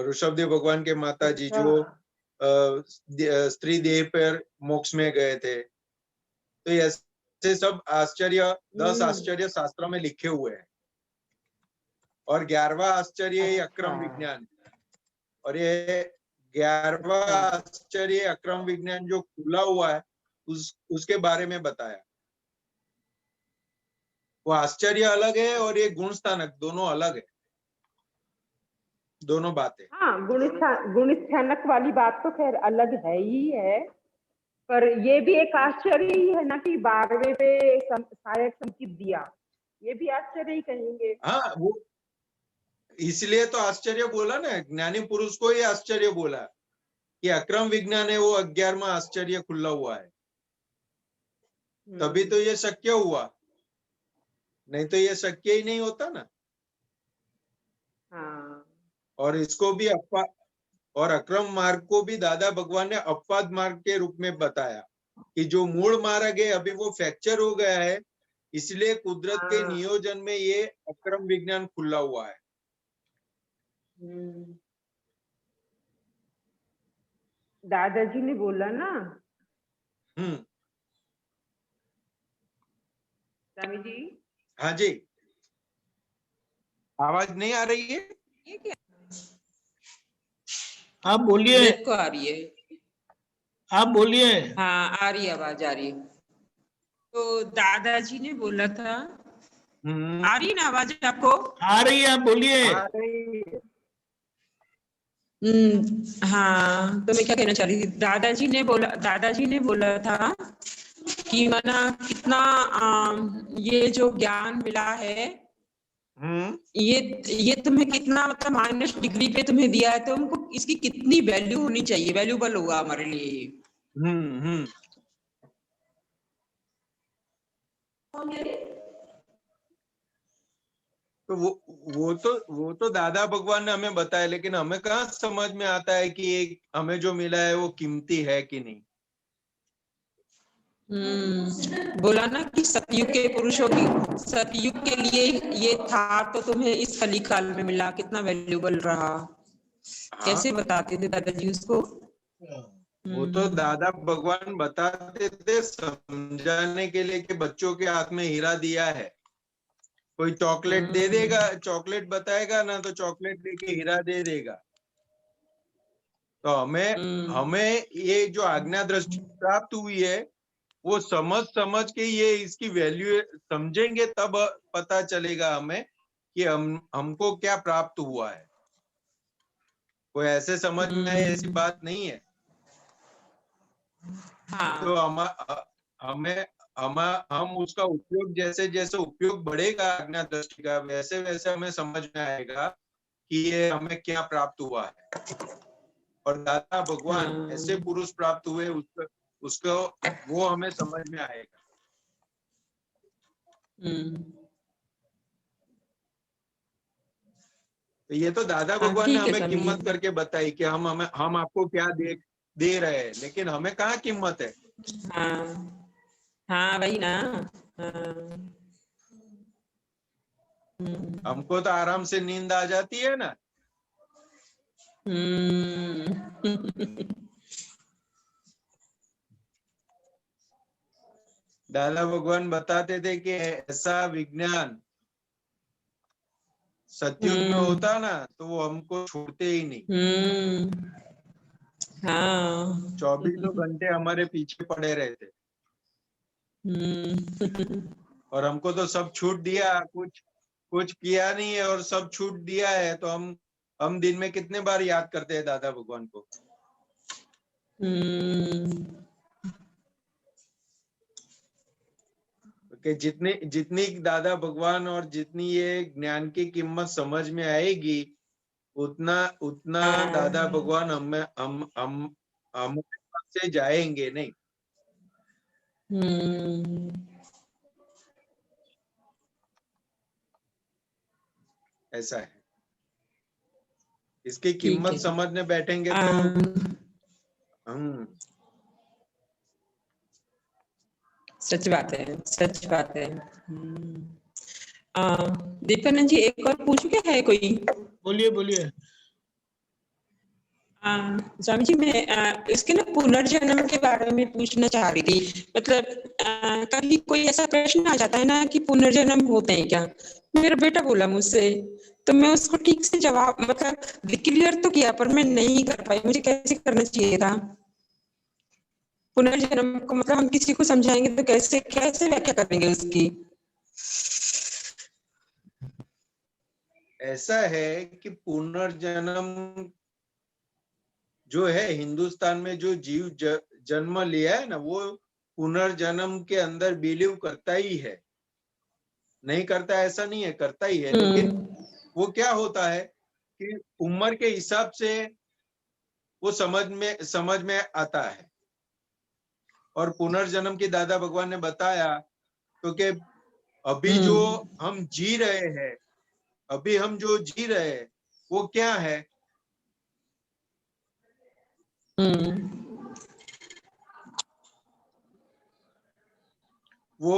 ऋषभदेव भगवान के माता जी जो स्त्री देह पर मोक्ष में गए थे। तो ऐसे सब आश्चर्य 10 आश्चर्य शास्त्रों में लिखे हुए हैं, और 11वां आश्चर्य अक्रम विज्ञान, और ये 11वां आश्चर्य अक्रम विज्ञान जो खुला हुआ है उसके बारे में बताया। वो आश्चर्य अलग है और ये गुण स्थानक दोनों अलग है, दोनों बातें। हाँ, गुण स्थानक वाली बात तो खैर अलग है ही है, पर ये भी एक आश्चर्य ही है ना कि 12वें पे सहायक संकेत दिया, ये भी आश्चर्य ही कहेंगे। हाँ, वो इसलिए तो आश्चर्य बोला ना, ज्ञानी पुरुष को ही आश्चर्य बोला कि अक्रम विज्ञान है वो 11वां आश्चर्य खुला हुआ है, तभी तो ये शक्य हुआ, नहीं तो ये शक्य ही नहीं होता ना। हाँ। और इसको भी और अक्रम मार्ग को भी दादा भगवान ने अपवाद मार्ग के रूप में बताया कि जो मूल मार्ग है अभी वो फ्रैक्चर हो गया है, इसलिए कुदरत के नियोजन में ये अक्रम विज्ञान खुला हुआ है। दादाजी ने बोला ना। स्वामी जी। हाँ जी, आवाज नहीं आ रही है? ये क्या? आप बोलिए। मेरे को आ रही है। आप बोलिए। हाँ, आ रही है, आवाज आ रही है। तो दादाजी ने बोला था, आ रही ना आवाज आपको? आ रही है, आप बोलिए। हाँ, तो मैं क्या कहना चाह रही थी, दादाजी ने बोला था कि माना कितना ये जो ज्ञान मिला है, ये तुम्हें कितना मतलब माइनस डिग्री पे तुम्हें दिया है, तो हमको इसकी कितनी वैल्यू होनी चाहिए, वैल्यूबल होगा हमारे लिए। तो वो तो दादा भगवान ने हमें बताया, लेकिन हमें कहाँ समझ में आता है कि हमें जो मिला है वो कीमती है कि नहीं। बोला ना कि सतयुग के पुरुषों की, सतयुग के लिए ये था तो तुम्हें इस कलिकाल में मिला, कितना वैल्यूबल रहा। कैसे बताते थे दादाजी उसको? वो तो दादा भगवान बताते थे समझाने के लिए कि बच्चों के हाथ में हीरा दिया है, कोई चॉकलेट दे देगा, चॉकलेट बताएगा ना तो चॉकलेट देके हीरा दे देगा। तो हमें ये जो आज्ञा दृष्टि प्राप्त हुई है वो समझ के ये इसकी वैल्यू समझेंगे तब पता चलेगा हमें कि हमको क्या प्राप्त हुआ है। कोई ऐसे समझ में आए ऐसी बात नहीं है। तो हम उसका उपयोग जैसे जैसे उपयोग बढ़ेगा आज्ञा दृष्टि का, वैसे वैसे हमें समझ में आएगा कि ये हमें क्या प्राप्त हुआ है। और दादा भगवान ऐसे पुरुष प्राप्त हुए उसको वो हमें समझ में आएगा। तो ये तो दादा भगवान ने हमें कीमत करके बताई कि हम आपको क्या दे रहे हैं, लेकिन हमें कहाँ कीमत है। हाँ वही ना। हमको तो आराम से नींद आ जाती है ना। दादा भगवान बताते थे कि ऐसा विज्ञान सतयुग में होता ना तो वो हमको छोड़ते ही नहीं। 24 घंटे हमारे पीछे पड़े रहते। और हमको तो सब छूट दिया, कुछ किया नहीं है और सब छूट दिया है, तो हम दिन में कितने बार याद करते हैं दादा भगवान को। कि जितनी दादा भगवान और जितनी ये ज्ञान की कीमत समझ में आएगी उतना दादा भगवान हम से जाएंगे नहीं। ऐसा है, इसकी कीमत समझने बैठेंगे तो सच बात है, सच बात है। दीपानंद जी एक और पूछू क्या है कोई? बोलिए बोलिए। स्वामी जी, मैं इसके ना पुनर्जन्म के बारे में पूछना चाह रही थी। मतलब कभी कोई ऐसा प्रश्न आ जाता है ना कि पुनर्जन्म होते हैं क्या, मेरा बेटा बोला मुझसे, तो मैं उसको ठीक से जवाब मतलब क्लियर तो किया पर मैं नहीं कर पाई, मुझे कैसे करना चाहिए था पुनर्जन्म को। मतलब हम किसी को समझाएंगे तो कैसे कैसे व्याख्या करेंगे उसकी। ऐसा है कि पुनर्जन्म जो है हिंदुस्तान में जो जीव जन्म लिया है ना, वो पुनर्जन्म के अंदर बिलीव करता ही है, नहीं करता ऐसा नहीं है, करता ही है। लेकिन वो क्या होता है कि उम्र के हिसाब से वो समझ में आता है। और पुनर्जन्म की दादा भगवान ने बताया तो कि अभी जो हम जी रहे हैं, अभी हम जो जी रहे हैं वो क्या है? वो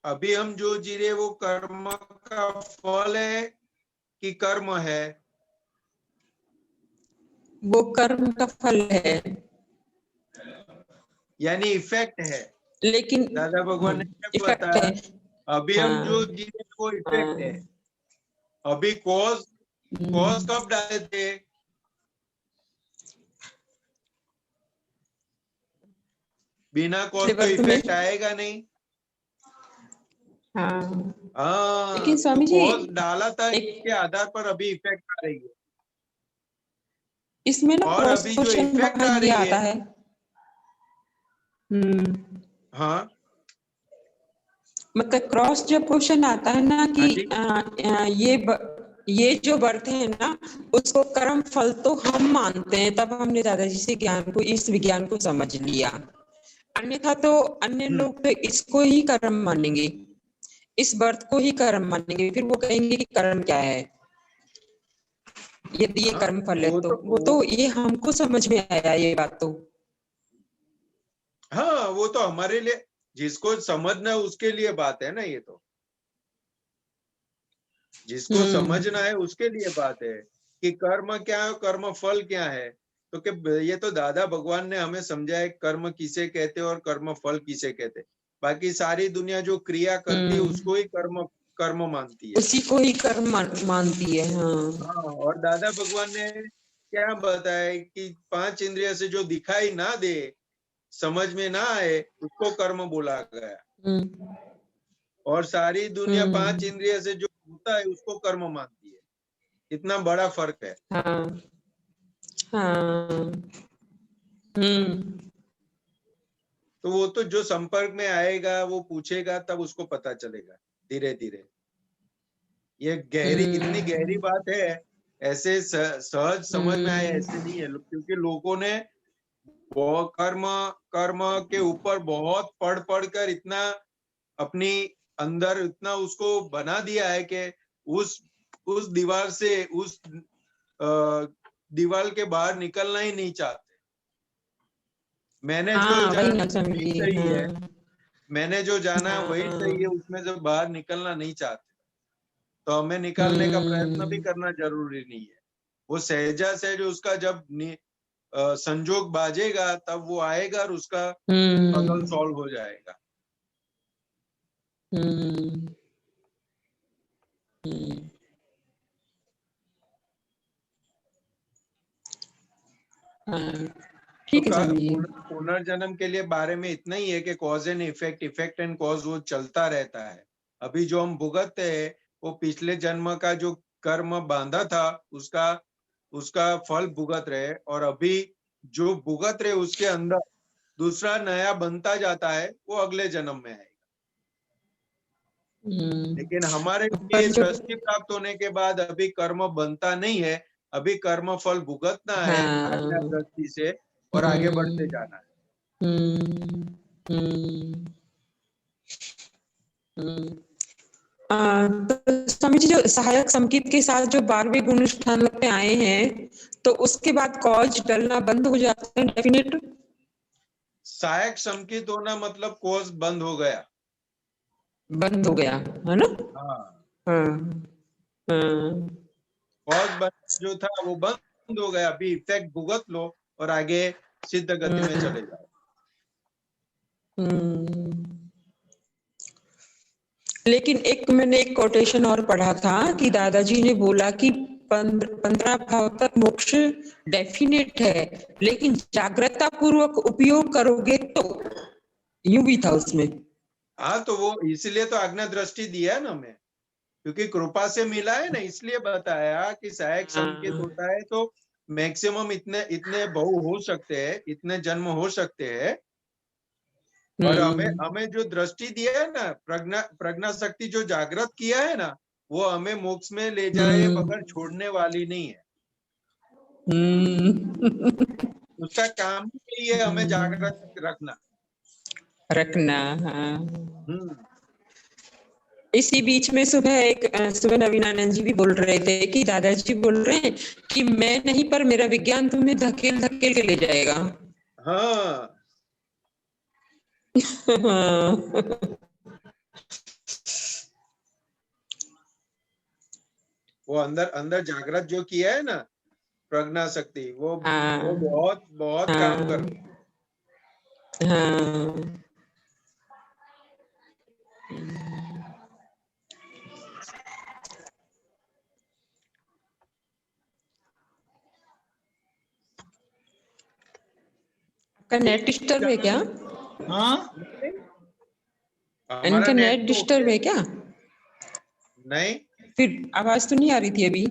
अभी हम जो जी रहे वो कर्म का फल है कि कर्म है? वो कर्म का फल है, यानी इफेक्ट है। लेकिन दादा भगवान ने क्या इफेक्ट बताया? है। अभी हम जो जी रहे वो इफेक्ट है। अभी कॉज कब डाले थे? बिना कॉज तो इफेक्ट आएगा नहीं। हाँ, लेकिन स्वामी जी कॉज डाला था, इसके आधार पर अभी इफेक्ट आ रही है। इसमें ना और क्रॉस अभी जो क्वेश्चन इफेक्ट आ ये रही आता है। हाँ, मतलब क्रॉस जब क्वेश्चन आता है ना कि हाँ ये जो बर्थ है ना, उसको कर्म फल तो हम मानते हैं, तब हमने दादाजी से ज्ञान को, इस विज्ञान को समझ लिया। अन्यथा तो अन्य लोग तो इसको ही कर्म मानेंगे, इस बर्थ को ही कर्म मानेंगे। फिर वो कहेंगे कि कर्म क्या है, यदि ये कर्म फल है तो वो तो ये हमको समझ में आया ये बात तो। हाँ, वो तो हमारे लिए, जिसको समझना है उसके लिए बात है ना, ये तो जिसको समझना है उसके लिए बात है कि कर्म क्या है, कर्म फल क्या है। तो कि ये तो दादा भगवान ने हमें समझाया कर्म किसे कहते और कर्म फल किसे कहते। बाकी सारी दुनिया जो क्रिया करती है उसको ही कर्म मानती है, उसी को ही कर्म मानती है। हाँ। और दादा भगवान ने क्या बताया कि 5 इंद्रिय से जो दिखाई ना दे, समझ में ना आए, उसको कर्म बोला गया। और सारी दुनिया 5 इंद्रिय से जो होता है उसको कर्म मानती है। इतना बड़ा फर्क है। तो वो तो जो संपर्क में आएगा वो पूछेगा, तब उसको पता चलेगा धीरे धीरे। ये इतनी गहरी बात है, ऐसे सहज समझ में आए ऐसे नहीं है, क्योंकि लोगों ने वो कर्म के ऊपर बहुत पढ़ कर इतना अपनी अंदर इतना उसको बना दिया है कि उस दीवार से, उस दीवार के बाहर निकलना ही नहीं चाहते। मैंने जो जाना वही सही है, मैंने जो जाना वही सही है, उसमें से बाहर निकलना नहीं चाहते। तो हमें निकालने का प्रयत्न भी करना जरूरी नहीं है। वो सहजा सहज उसका जब संजोग बाजेगा तब वो आएगा और उसका पजल सॉल्व हो जाएगा। ठीक है। पुनर्जन्म के लिए बारे में इतना ही है कि cause and effect, effect and cause वो चलता रहता है। अभी जो हम भुगतते हैं वो पिछले जन्म का जो कर्म बांधा था उसका फल भुगत रहे, और अभी जो भुगत रहे उसके अंदर दूसरा नया बनता जाता है, वो अगले जन्म में आएगा। लेकिन हमारे लिए दृष्टि प्राप्त होने के बाद अभी कर्म बनता नहीं है, अभी कर्म फल भुगतना है आज्ञा दृष्टि से, और आगे बढ़ते जाना है। तो स्वामी जी, जो सहायक संकेत के साथ जो 12वें गुणानुष्ठान पे आए हैं, तो उसके बाद कॉज डलना बंद हो जाता है डेफिनेट। सहायक संकेत होना मतलब कॉज बंद हो गया, है ना? कॉज बंद जो था वो बंद बंद हो गया, अभी इफेक्ट भुगत लो और आगे सिद्ध गति में चले जाओ। लेकिन मैंने एक कोटेशन और पढ़ा था कि दादाजी ने बोला कि 15 भाव तक मोक्ष डेफिनेट है, लेकिन जागृता पूर्वक उपयोग करोगे तो, यूं भी था उसमें। हाँ, तो वो इसलिए तो आज्ञा दृष्टि दिया है ना हमें, क्योंकि कृपा से मिला है ना, इसलिए बताया कि सहायक संकेत होता है तो मैक्सिमम इतने बहु हो सकते हैं, इतने जन्म हो सकते हैं। और हमें जो दृष्टि दिया है ना, प्रज्ञा शक्ति जो जागृत किया है ना, वो हमें मोक्ष में ले जाए बगैर छोड़ने वाली नहीं है। उसका काम ही है हमें जागृत रखना। हाँ। इसी बीच में सुबह नवीनानंद जी भी बोल रहे थे कि दादाजी बोल रहे हैं कि मैं नहीं पर मेरा विज्ञान तुम्हें धकेल धकेल के ले जाएगा। हाँ। वो अंदर जागृत जो किया है ना प्रज्ञा शक्ति, वो बहुत बहुत काम कर रही है। का नेट डिस्टर्ब है क्या? हाँ, इनका नेट डिस्टर्ब है क्या? नहीं, फिर आवाज तो नहीं आ रही थी अभी।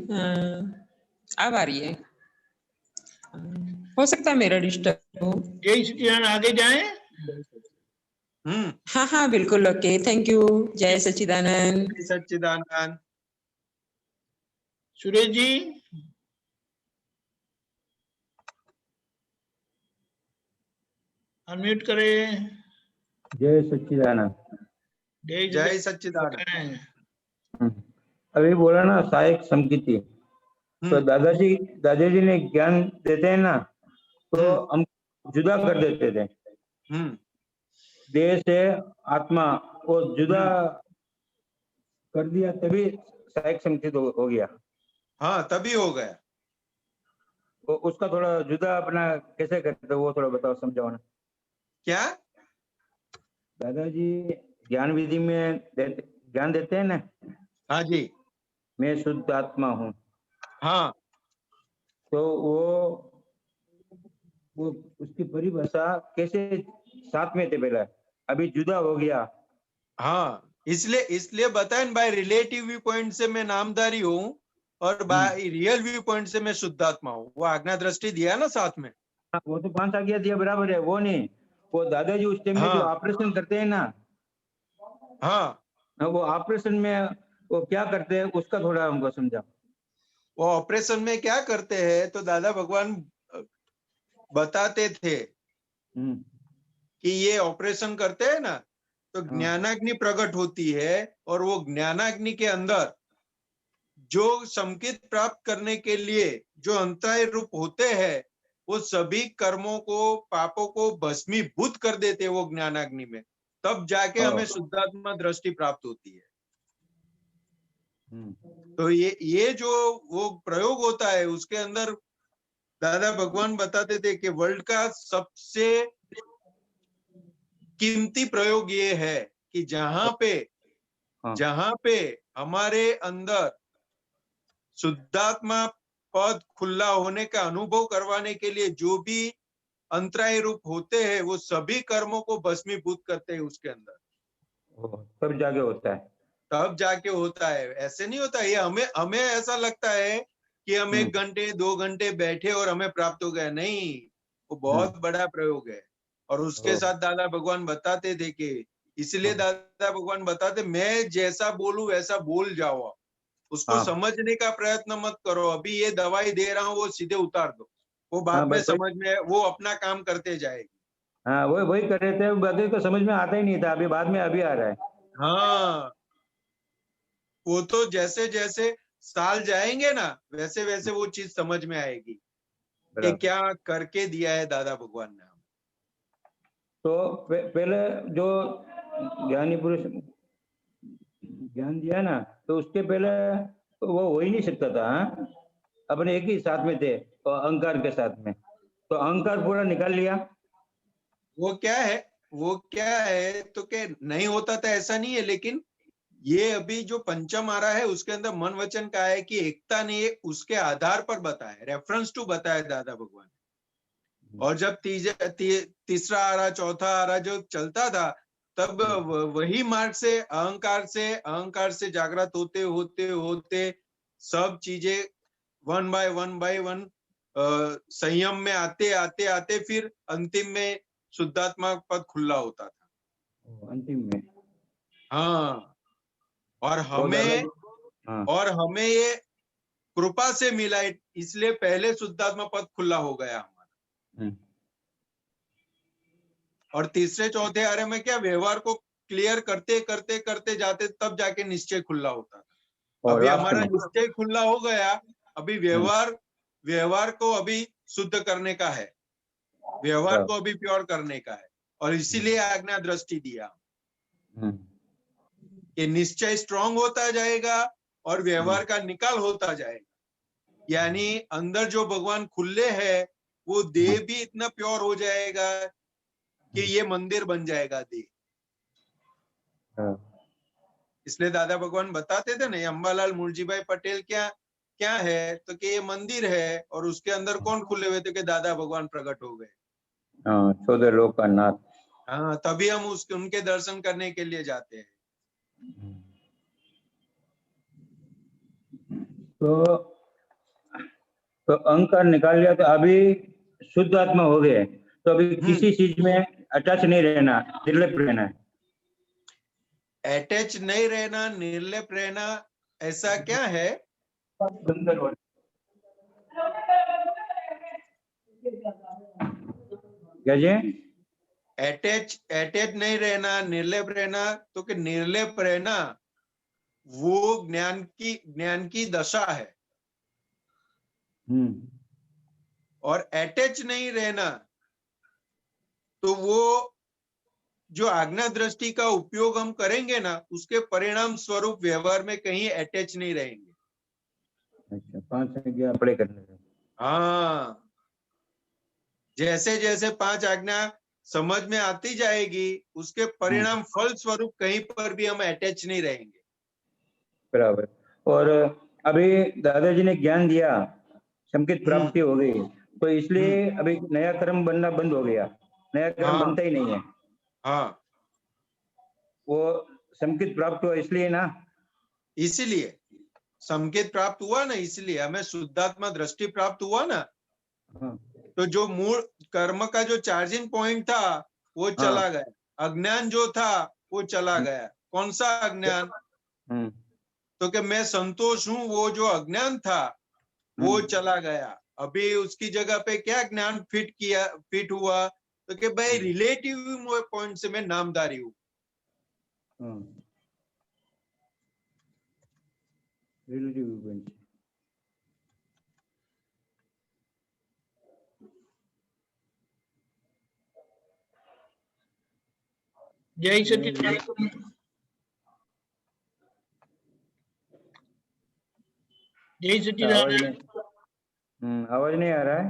अब आ रही है। हो सकता है मेरा डिस्टर्ब हो। जय सच्चिदानंद, आगे जाएं। हाँ हाँ बिल्कुल, ओके, थैंक यू। जय सच्चिदानंद। जय सच्चिदानंद। सुरेश जी, अनम्यूट करें। जय सच्चिदानंद। जय सच्चिदानंद। अभी बोला ना सहायक संकेती, तो दादाजी ने ज्ञान देते हैं ना, तो हम जुदा कर देते थे। देह से आत्मा को जुदा कर दिया, तभी सहायक संकेत हो गया। हाँ, तभी हो गया। वो उसका थोड़ा जुदा अपना कैसे करते वो थोड़ा बताओ, समझाओ ना। क्या? दादाजी ज्ञान विधि में ज्ञान देते हैं ना। हाँ जी। मैं शुद्ध आत्मा हूँ। हाँ, तो वो उसकी परिभाषा कैसे साथ में थे पहले, अभी जुदा हो गया। हाँ, इसलिए बताएं, बाय रिलेटिव व्यू पॉइंट से मैं नामधारी हूँ और बाय रियल व्यू पॉइंट से मैं शुद्धात्मा हूँ। वो आज्ञा दृष्टि दिया ना साथ में। वो तो 5 आज्ञा दिया, बराबर है, वो नहीं। वो दादाजी उस टाइम में जो ऑपरेशन करते हैं ना, हाँ, वो ऑपरेशन में वो क्या करते हैं उसका थोड़ा हमको समझा। वो ऑपरेशन में क्या करते हैं तो दादा भगवान बताते थे कि ये ऑपरेशन करते हैं ना, तो ज्ञानाग्नि प्रकट होती है और वो ज्ञानाग्नि के अंदर जो संकेत प्राप्त करने के लिए जो अंतराय रूप होते हैं, वो सभी कर्मों को, पापों को भस्मीभूत कर देते हैं वो ज्ञानाग्नि में। तब जाके हमें शुद्धात्मा दृष्टि प्राप्त होती है। तो ये जो वो प्रयोग होता है, उसके अंदर दादा भगवान बताते थे कि वर्ल्ड का सबसे कीमती प्रयोग ये है कि जहां पे हमारे अंदर शुद्धात्मा पद खुला होने का अनुभव करवाने के लिए जो भी अंतराय रूप होते हैं, वो सभी कर्मों को भस्मीभूत करते हैं उसके अंदर। तब जाके होता है। तब जाके होता है, ऐसे नहीं होता। ये हमें ऐसा लगता है कि हम 1 घंटे 2 घंटे बैठे और हमें प्राप्त हो गया। नहीं, वो बहुत बड़ा प्रयोग है। और उसके साथ दादा भगवान बताते थे कि इसलिए दादा भगवान बताते, मैं जैसा बोलूं वैसा बोल जाओ, उसको समझने का प्रयत्न मत करो। अभी ये दवाई दे रहा हूँ, वो सीधे उतार दो, वो बाद में समझ में, वो अपना काम करते जाएगी। हाँ, वही कर रहे थे, बाकी तो समझ में आता ही नहीं था, अभी बाद में अभी आ रहा है। हाँ, वो तो जैसे जैसे साल जाएंगे ना, वैसे वैसे वो चीज समझ में आएगी कि क्या करके दिया है दादा भगवान ने। तो पहले जो ज्ञानी पुरुष ज्ञान दिया ना, तो उसके पहले वो हो ही नहीं सकता था। अपने एक ही साथ में थे और अहंकार के साथ में, तो अहंकार पूरा निकाल लिया। वो क्या है तो के नहीं होता था ऐसा नहीं है, लेकिन ये अभी जो पंचम आ रहा है उसके अंदर मन वचन का है कि एकता नहीं है, उसके आधार पर बताया, रेफरेंस टू बताया दादा भगवान। और जब तीसरा आ रहा, चौथा आ रहा जो चलता था, तब वही मार्ग से अहंकार से जागृत होते होते होते सब चीजें वन बाय वन संयम में आते आते आते फिर अंतिम में शुद्धात्मा पद खुला होता था अंतिम में। हाँ, और हाँ। हमें ये कृपा से मिला, इसलिए पहले शुद्धात्मा पद खुला हो गया हमारा। और तीसरे चौथे आरे में क्या व्यवहार को क्लियर करते करते करते जाते तब जाके निश्चय खुला होता था। और अभी लास्ट हमारा में निश्चय खुला हो गया, अभी व्यवहार को अभी शुद्ध करने का है, व्यवहार को अभी प्योर करने का है, और इसीलिए आज्ञा दृष्टि दिया कि निश्चय स्ट्रांग होता जाएगा और व्यवहार का निकाल होता जाएगा। यानी अंदर जो भगवान खुले है वो देह भी इतना प्योर हो जाएगा कि ये मंदिर बन जाएगा देह। इसलिए दादा भगवान बताते थे ना, अंबालाल मुर्जीभाई पटेल क्या है तो कि ये मंदिर है, और उसके अंदर कौन खुले हुए थे कि दादा भगवान प्रकट हो गए। 14 लोक का नाथ। हाँ, तभी हम उनके दर्शन करने के लिए जाते हैं। तो अहंकार निकाल लिया, तो अभी शुद्ध आत्मा हो गए, तो अभी किसी चीज में अटैच नहीं रहना, निर्लिप्त रहना है। अटैच नहीं रहना, निर्लिप्त रहना, ऐसा क्या है? क्या जी? अटैच नहीं रहना, निर्लिप्त रहना, तो कि निर्लिप्त रहना वो ज्ञान की दशा है। और अटैच नहीं रहना तो वो जो आज्ञा दृष्टि का उपयोग हम करेंगे ना, उसके परिणाम स्वरूप व्यवहार में कहीं अटैच नहीं रहेंगे। अच्छा, 5 आज्ञा पढ़े करने। हाँ, जैसे जैसे 5 आज्ञा समझ में आती जाएगी, उसके परिणाम फल स्वरूप कहीं पर भी हम अटैच नहीं रहेंगे। बराबर। और अभी दादाजी ने ज्ञान दिया, संकेत प्राप्ति हो गई, तो इसलिए अभी नया कर्म बनना बंद हो गया, नया कर्म बनता ही नहीं है। हाँ, वो संकेत प्राप्त हुआ इसलिए ना, इसीलिए संकेत प्राप्त हुआ ना, इसलिए हमें शुद्धात्मा दृष्टि प्राप्त हुआ ना। तो जो मूल कर्म का जो चार्जिंग पॉइंट था वो चला गया, अज्ञान जो था वो चला गया। कौन सा अज्ञान? तो कि मैं संतोष हूं, वो जो अज्ञान था वो चला गया। अभी उसकी जगह पे क्या ज्ञान फिट हुआ तो कि भाई रिलेटिव पॉइंट से मैं नामधारी हूं। Relative point. जय सच्चिदानंद। जय सच्चिदानंद। आवाज नहीं आ रहा है?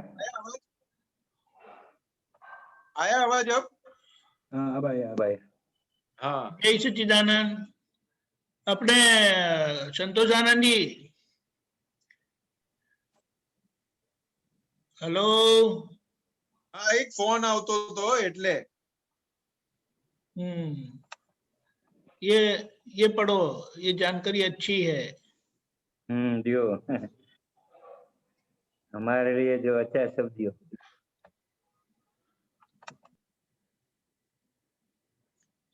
आया आवाज अब? हाँ, अब आया। हाँ, जय सच्चिदानंद। अपने संतोष आनंद जी, हेलो। हाँ, एक फोन આવતો તો એટલે ये पढ़ो, ये जानकारी अच्छी है। दियो। हमारे लिए जो अच्छा है सब दियो।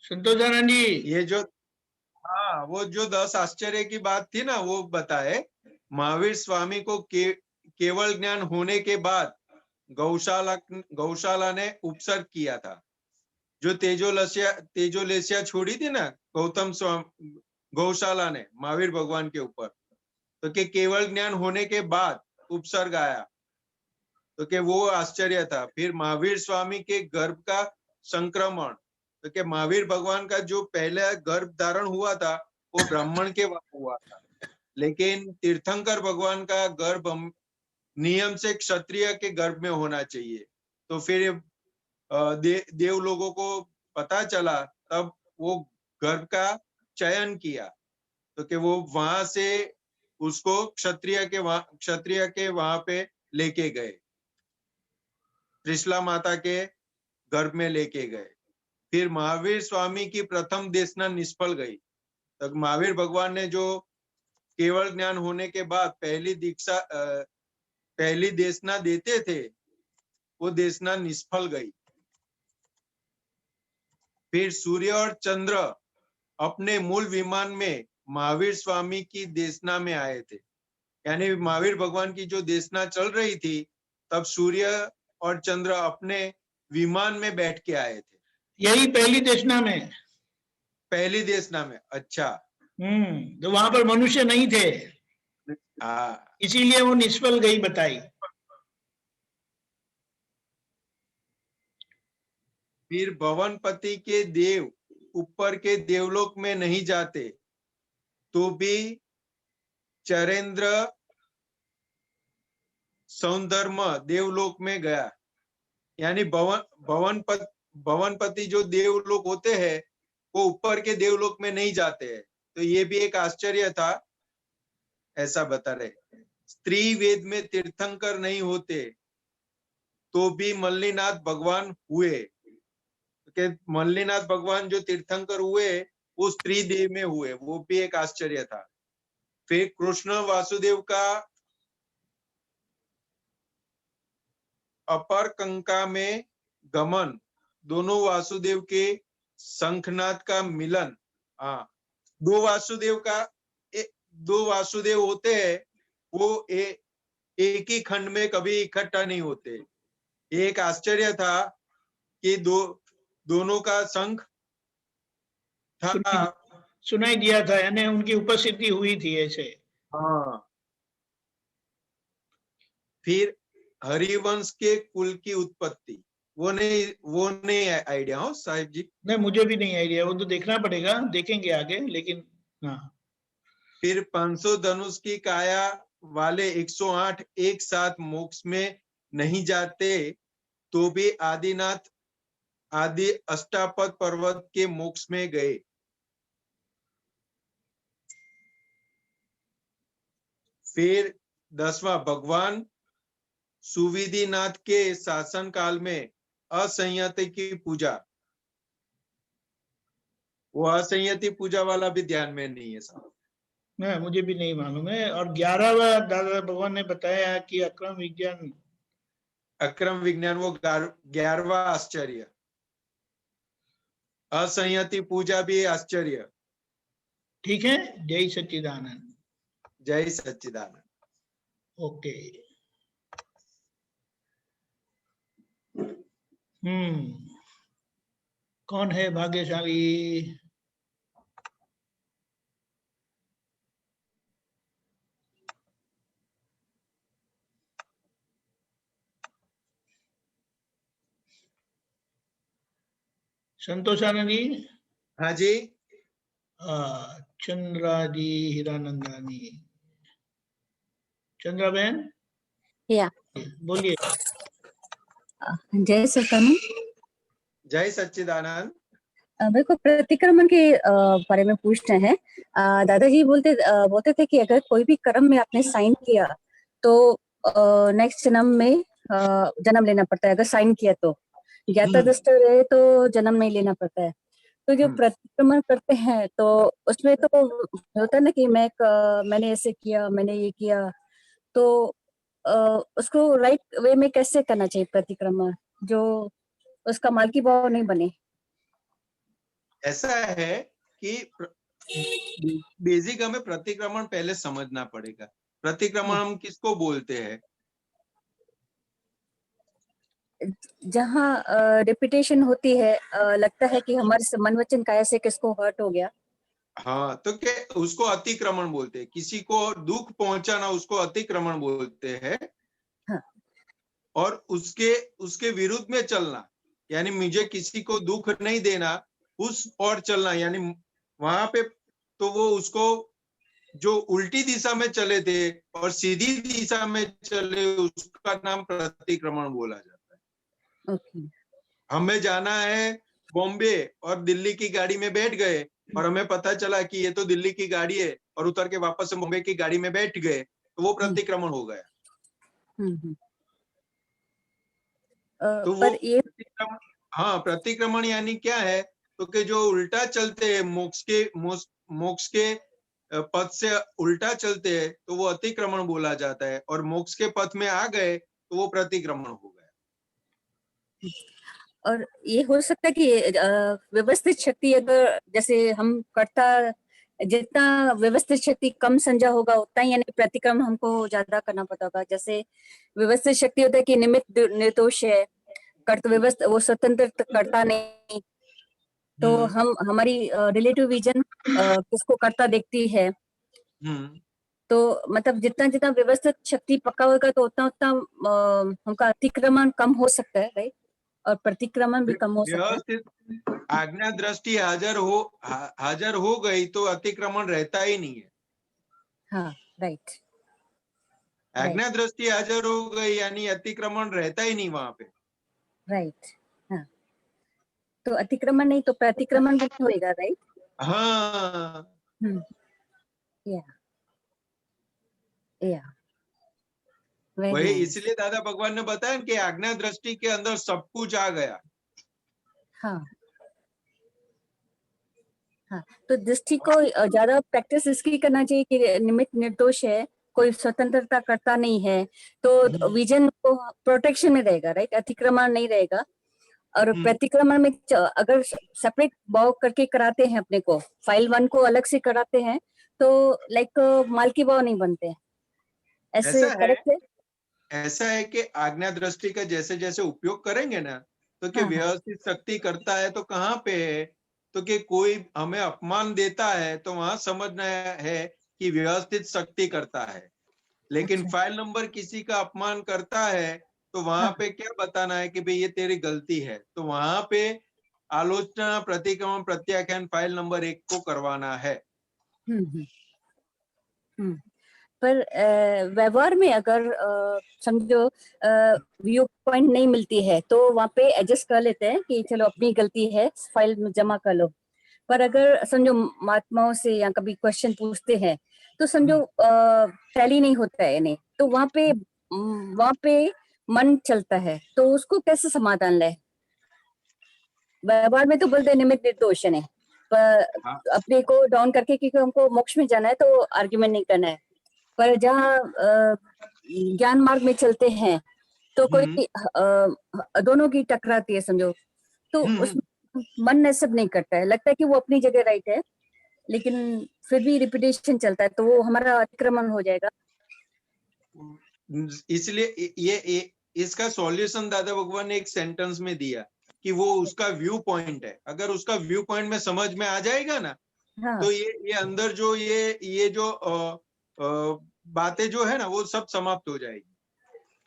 संतोष आनंद जी, ये जो वो जो 10 आश्चर्य की बात थी ना, वो बताए। महावीर स्वामी को केवल ज्ञान होने के बाद गौशाला ने उपसर्ग किया था। जो तेजोलेसिया छोड़ी थी ना गौतम स्वामी गौशाला ने महावीर भगवान के ऊपर, तो कि केवल ज्ञान होने के बाद उपसर्ग आया, तो कि वो आश्चर्य था। फिर महावीर स्वामी के गर्भ का संक्रमण, तो कि महावीर भगवान का जो पहला गर्भ धारण हुआ था वो ब्राह्मण के वहां हुआ था, लेकिन तीर्थंकर भगवान का गर्भ नियम से क्षत्रिय के गर्भ में होना चाहिए। तो फिर देव लोगों को पता चला, तब वो गर्भ का चयन किया, तो कि वो वहां से उसको क्षत्रिय के वहां पे लेके गए, त्रिशला माता के गर्भ में लेके गए। फिर महावीर स्वामी की प्रथम देशना निष्फल गई। तब महावीर भगवान ने जो केवल ज्ञान होने के बाद पहली देशना देते थे, वो देशना निष्फल गई। फिर सूर्य और चंद्र अपने मूल विमान में महावीर स्वामी की देशना में आए थे। यानी महावीर भगवान की जो देशना चल रही थी, तब सूर्य और चंद्र अपने विमान में बैठ के आए थे। यही पहली देशना में, पहली देशना में। अच्छा। तो वहां पर मनुष्य नहीं थे, हाँ, इसीलिए वो निष्फल गई बताई। फिर भवनपति के देव ऊपर के देवलोक में नहीं जाते, तो भी चरेंद्र सौंदर्म देवलोक में गया। यानी भवनपति जो देवलोक होते हैं, वो ऊपर के देवलोक में नहीं जाते हैं। तो ये भी एक आश्चर्य था, ऐसा बता रहे। स्त्री वेद में तीर्थंकर नहीं होते, तो भी मल्लीनाथ भगवान हुए। कि मल्लीनाथ भगवान जो तीर्थंकर हुए, वो स्त्री देह में हुए, वो भी एक आश्चर्य था। फिर कृष्ण वासुदेव का अपर कंका में गमन, दोनों वासुदेव के शंखनाद का मिलन। हाँ, दो वासुदेव होते हैं, वो एक ही खंड में कभी इकट्ठा नहीं होते। एक आश्चर्य था कि दोनों का शंख था, सुनाई दिया था, यानी उनकी उपस्थिति हुई थी ऐसे। हाँ। फिर हरिवंश के कुल की उत्पत्ति, वो नहीं आइडिया हो साहिब जी? नहीं, मुझे भी नहीं आइडिया, वो तो देखना पड़ेगा, देखेंगे आगे, लेकिन हाँ। फिर 500 धनुष की काया वाले 108 एक साथ मोक्ष में नहीं जाते, तो भी आदि अष्टापद पर्वत के मोक्ष में गए। फिर 10वां, भगवान सुविधिनाथ के शासन काल में असंयति की पूजा, वो असंयति पूजा वाला भी ध्यान में नहीं है साहब। नहीं, मुझे भी नहीं मालूम है। और 11वां दादा भगवान ने बताया कि अक्रम विज्ञान वो 11वां आश्चर्य। असंयति पूजा भी आश्चर्य। ठीक है। जय सच्चिदानंद। जय सच्चिदानंद। ओके। कौन है भाग्यशाली? संतोषानंद जी। हाँ जी। चंद्रा जी हीरानंदानी। चंद्रा बहन, या बोलिए। जय सच्चिदानंद। जय सच्चिदानंद। मेरे को प्रतिक्रमण के बारे में पूछना है। दादाजी बोलते थे कि अगर कोई भी कर्म में आपने साइन किया, तो नेक्स्ट जन्म में जन्म लेना पड़ता है। अगर साइन किया तो ज्ञाता दृष्टा रहे तो जन्म नहीं लेना पड़ता है। तो जो प्रतिक्रमण करते हैं, तो उसमें तो होता है ना कि मैंने ऐसे किया, मैंने ये किया, तो उसको राइट वे में कैसे करना चाहिए प्रतिक्रमण, जो उसका मालकी भाव नहीं बने? ऐसा है कि बेसिक हमें प्रतिक्रमण पहले समझना पड़ेगा। प्रतिक्रमण हम किसको बोलते हैं? जहाँ रेपुटेशन होती है, लगता है कि हमारे मन वचन काया से किसको हर्ट हो गया। हाँ, तो क्या उसको अतिक्रमण बोलते हैं। किसी को दुख पहुंचाना, उसको अतिक्रमण बोलते हैं। हाँ। और उसके विरुद्ध में चलना, यानी मुझे किसी को दुख नहीं देना, उस और चलना, यानी वहां पे तो वो उसको जो उल्टी दिशा में चले थे और सीधी दिशा में चले, उसका नाम प्रतिक्रमण बोला जाता है। ओके। हमें जाना है बॉम्बे और दिल्ली की गाड़ी में बैठ गए और हमें पता चला कि ये तो दिल्ली की गाड़ी है और उतर के वापस से बॉम्बे की गाड़ी में बैठ गए, तो वो प्रतिक्रमण हो गया। हम्म। तो वो पर ये प्रतिक्रमण, हाँ, प्रतिक्रमण यानी क्या है, तो कि जो उल्टा चलते हैं, मोक्ष के पथ से उल्टा चलते हैं, तो वो अतिक्रमण बोला जाता है, और मोक्ष के पथ में आ गए तो वो प्रतिक्रमण हो गया। और ये हो सकता है कि व्यवस्थित शक्ति अगर जैसे हम कर्ता, जितना व्यवस्थित शक्ति कम संजा होगा उतना ही यानी प्रतिक्रमण हमको ज्यादा करना पड़ता होगा। जैसे व्यवस्थित शक्ति होता है कि निमित्त निर्दोष है, कर्त व्यवस्था वो स्वतंत्र करता नहीं, तो हम हमारी रिलेटिव विजन किसको करता देखती है। तो मतलब जितना जितना व्यवस्थित शक्ति पक्का होगा तो उतना उतना हमका अतिक्रमण कम हो सकता है, राइट, और प्रतिक्रमण भी कम हो सकता है। व्यवस्थित आज्ञा दृष्टि हाजिर हो गई तो अतिक्रमण रहता ही नहीं है। हाँ, राइट। आज्ञा दृष्टि हाजिर हो गई यानी अतिक्रमण रहता ही नहीं वहां पे। राइट, हाँ, तो अतिक्रमण नहीं तो प्रतिक्रमण भी होएगा, राइट। हाँ, या वही इसलिए दादा भगवान ने बताया कि आज्ञा दृष्टि के अंदर सब कुछ आ गया। हाँ, हाँ, तो दृष्टि को ज्यादा प्रैक्टिस इसकी करना चाहिए कि निमित्त निर्दोष है, कोई स्वतंत्रता करता नहीं है, तो विजन को प्रोटेक्शन में रहेगा, राइट, अतिक्रमण नहीं रहेगा। और प्रतिक्रमण में अगर सेपरेट भाव करके कराते हैं अपने को, फाइल 1 को अलग से कराते हैं तो लाइक मालकी भाव नहीं बनते हैं। ऐसे करेक्ट है? ऐसा है कि आज्ञा दृष्टि का जैसे जैसे उपयोग करेंगे ना, तो कि व्यवस्थित शक्ति करता है तो कहाँ पे है, तो कि कोई हमें अपमान देता है तो वहां समझना है कि व्यवस्थित शक्ति करता है। लेकिन फाइल नंबर किसी का अपमान करता है तो वहां पे क्या बताना है कि भाई ये तेरी गलती है, तो वहां पे आलोचना, प्रतिक्रमण, प्रत्याख्यान फाइल नंबर 1 को करवाना है। पर व्यवहार में अगर समझो व्यू पॉइंट नहीं मिलती है तो वहाँ पे एडजस्ट कर लेते हैं कि चलो अपनी गलती है, फाइल में जमा कर लो। पर अगर समझो महात्माओं से या कभी क्वेश्चन पूछते हैं तो समझो टैली नहीं होता है इन्हें, तो वहाँ पे मन चलता है, तो उसको कैसे समाधान ले? व्यवहार में तो बोलते निमित्त निर्दोष है, पर अपने को डाउन करके क्योंकि हमको मोक्ष में जाना है तो आर्ग्यूमेंट नहीं करना है। पर जहाँ ज्ञान मार्ग में चलते हैं तो कोई दोनों की टकराती है समझो, तो उस मन ऐसा नहीं करता है, लगता है कि वो अपनी जगह राइट है, लेकिन फिर भी रिपीटेशन चलता है तो वो हमारा अतिक्रमण हो जाएगा। इसलिए ये इसका सॉल्यूशन दादा भगवान ने एक सेंटेंस में दिया कि वो उसका व्यू पॉइंट है। अगर उसका व्यू पॉइंट में समझ में आ जाएगा ना, तो ये अंदर जो ये जो बातें जो है ना वो सब समाप्त हो जाएगी।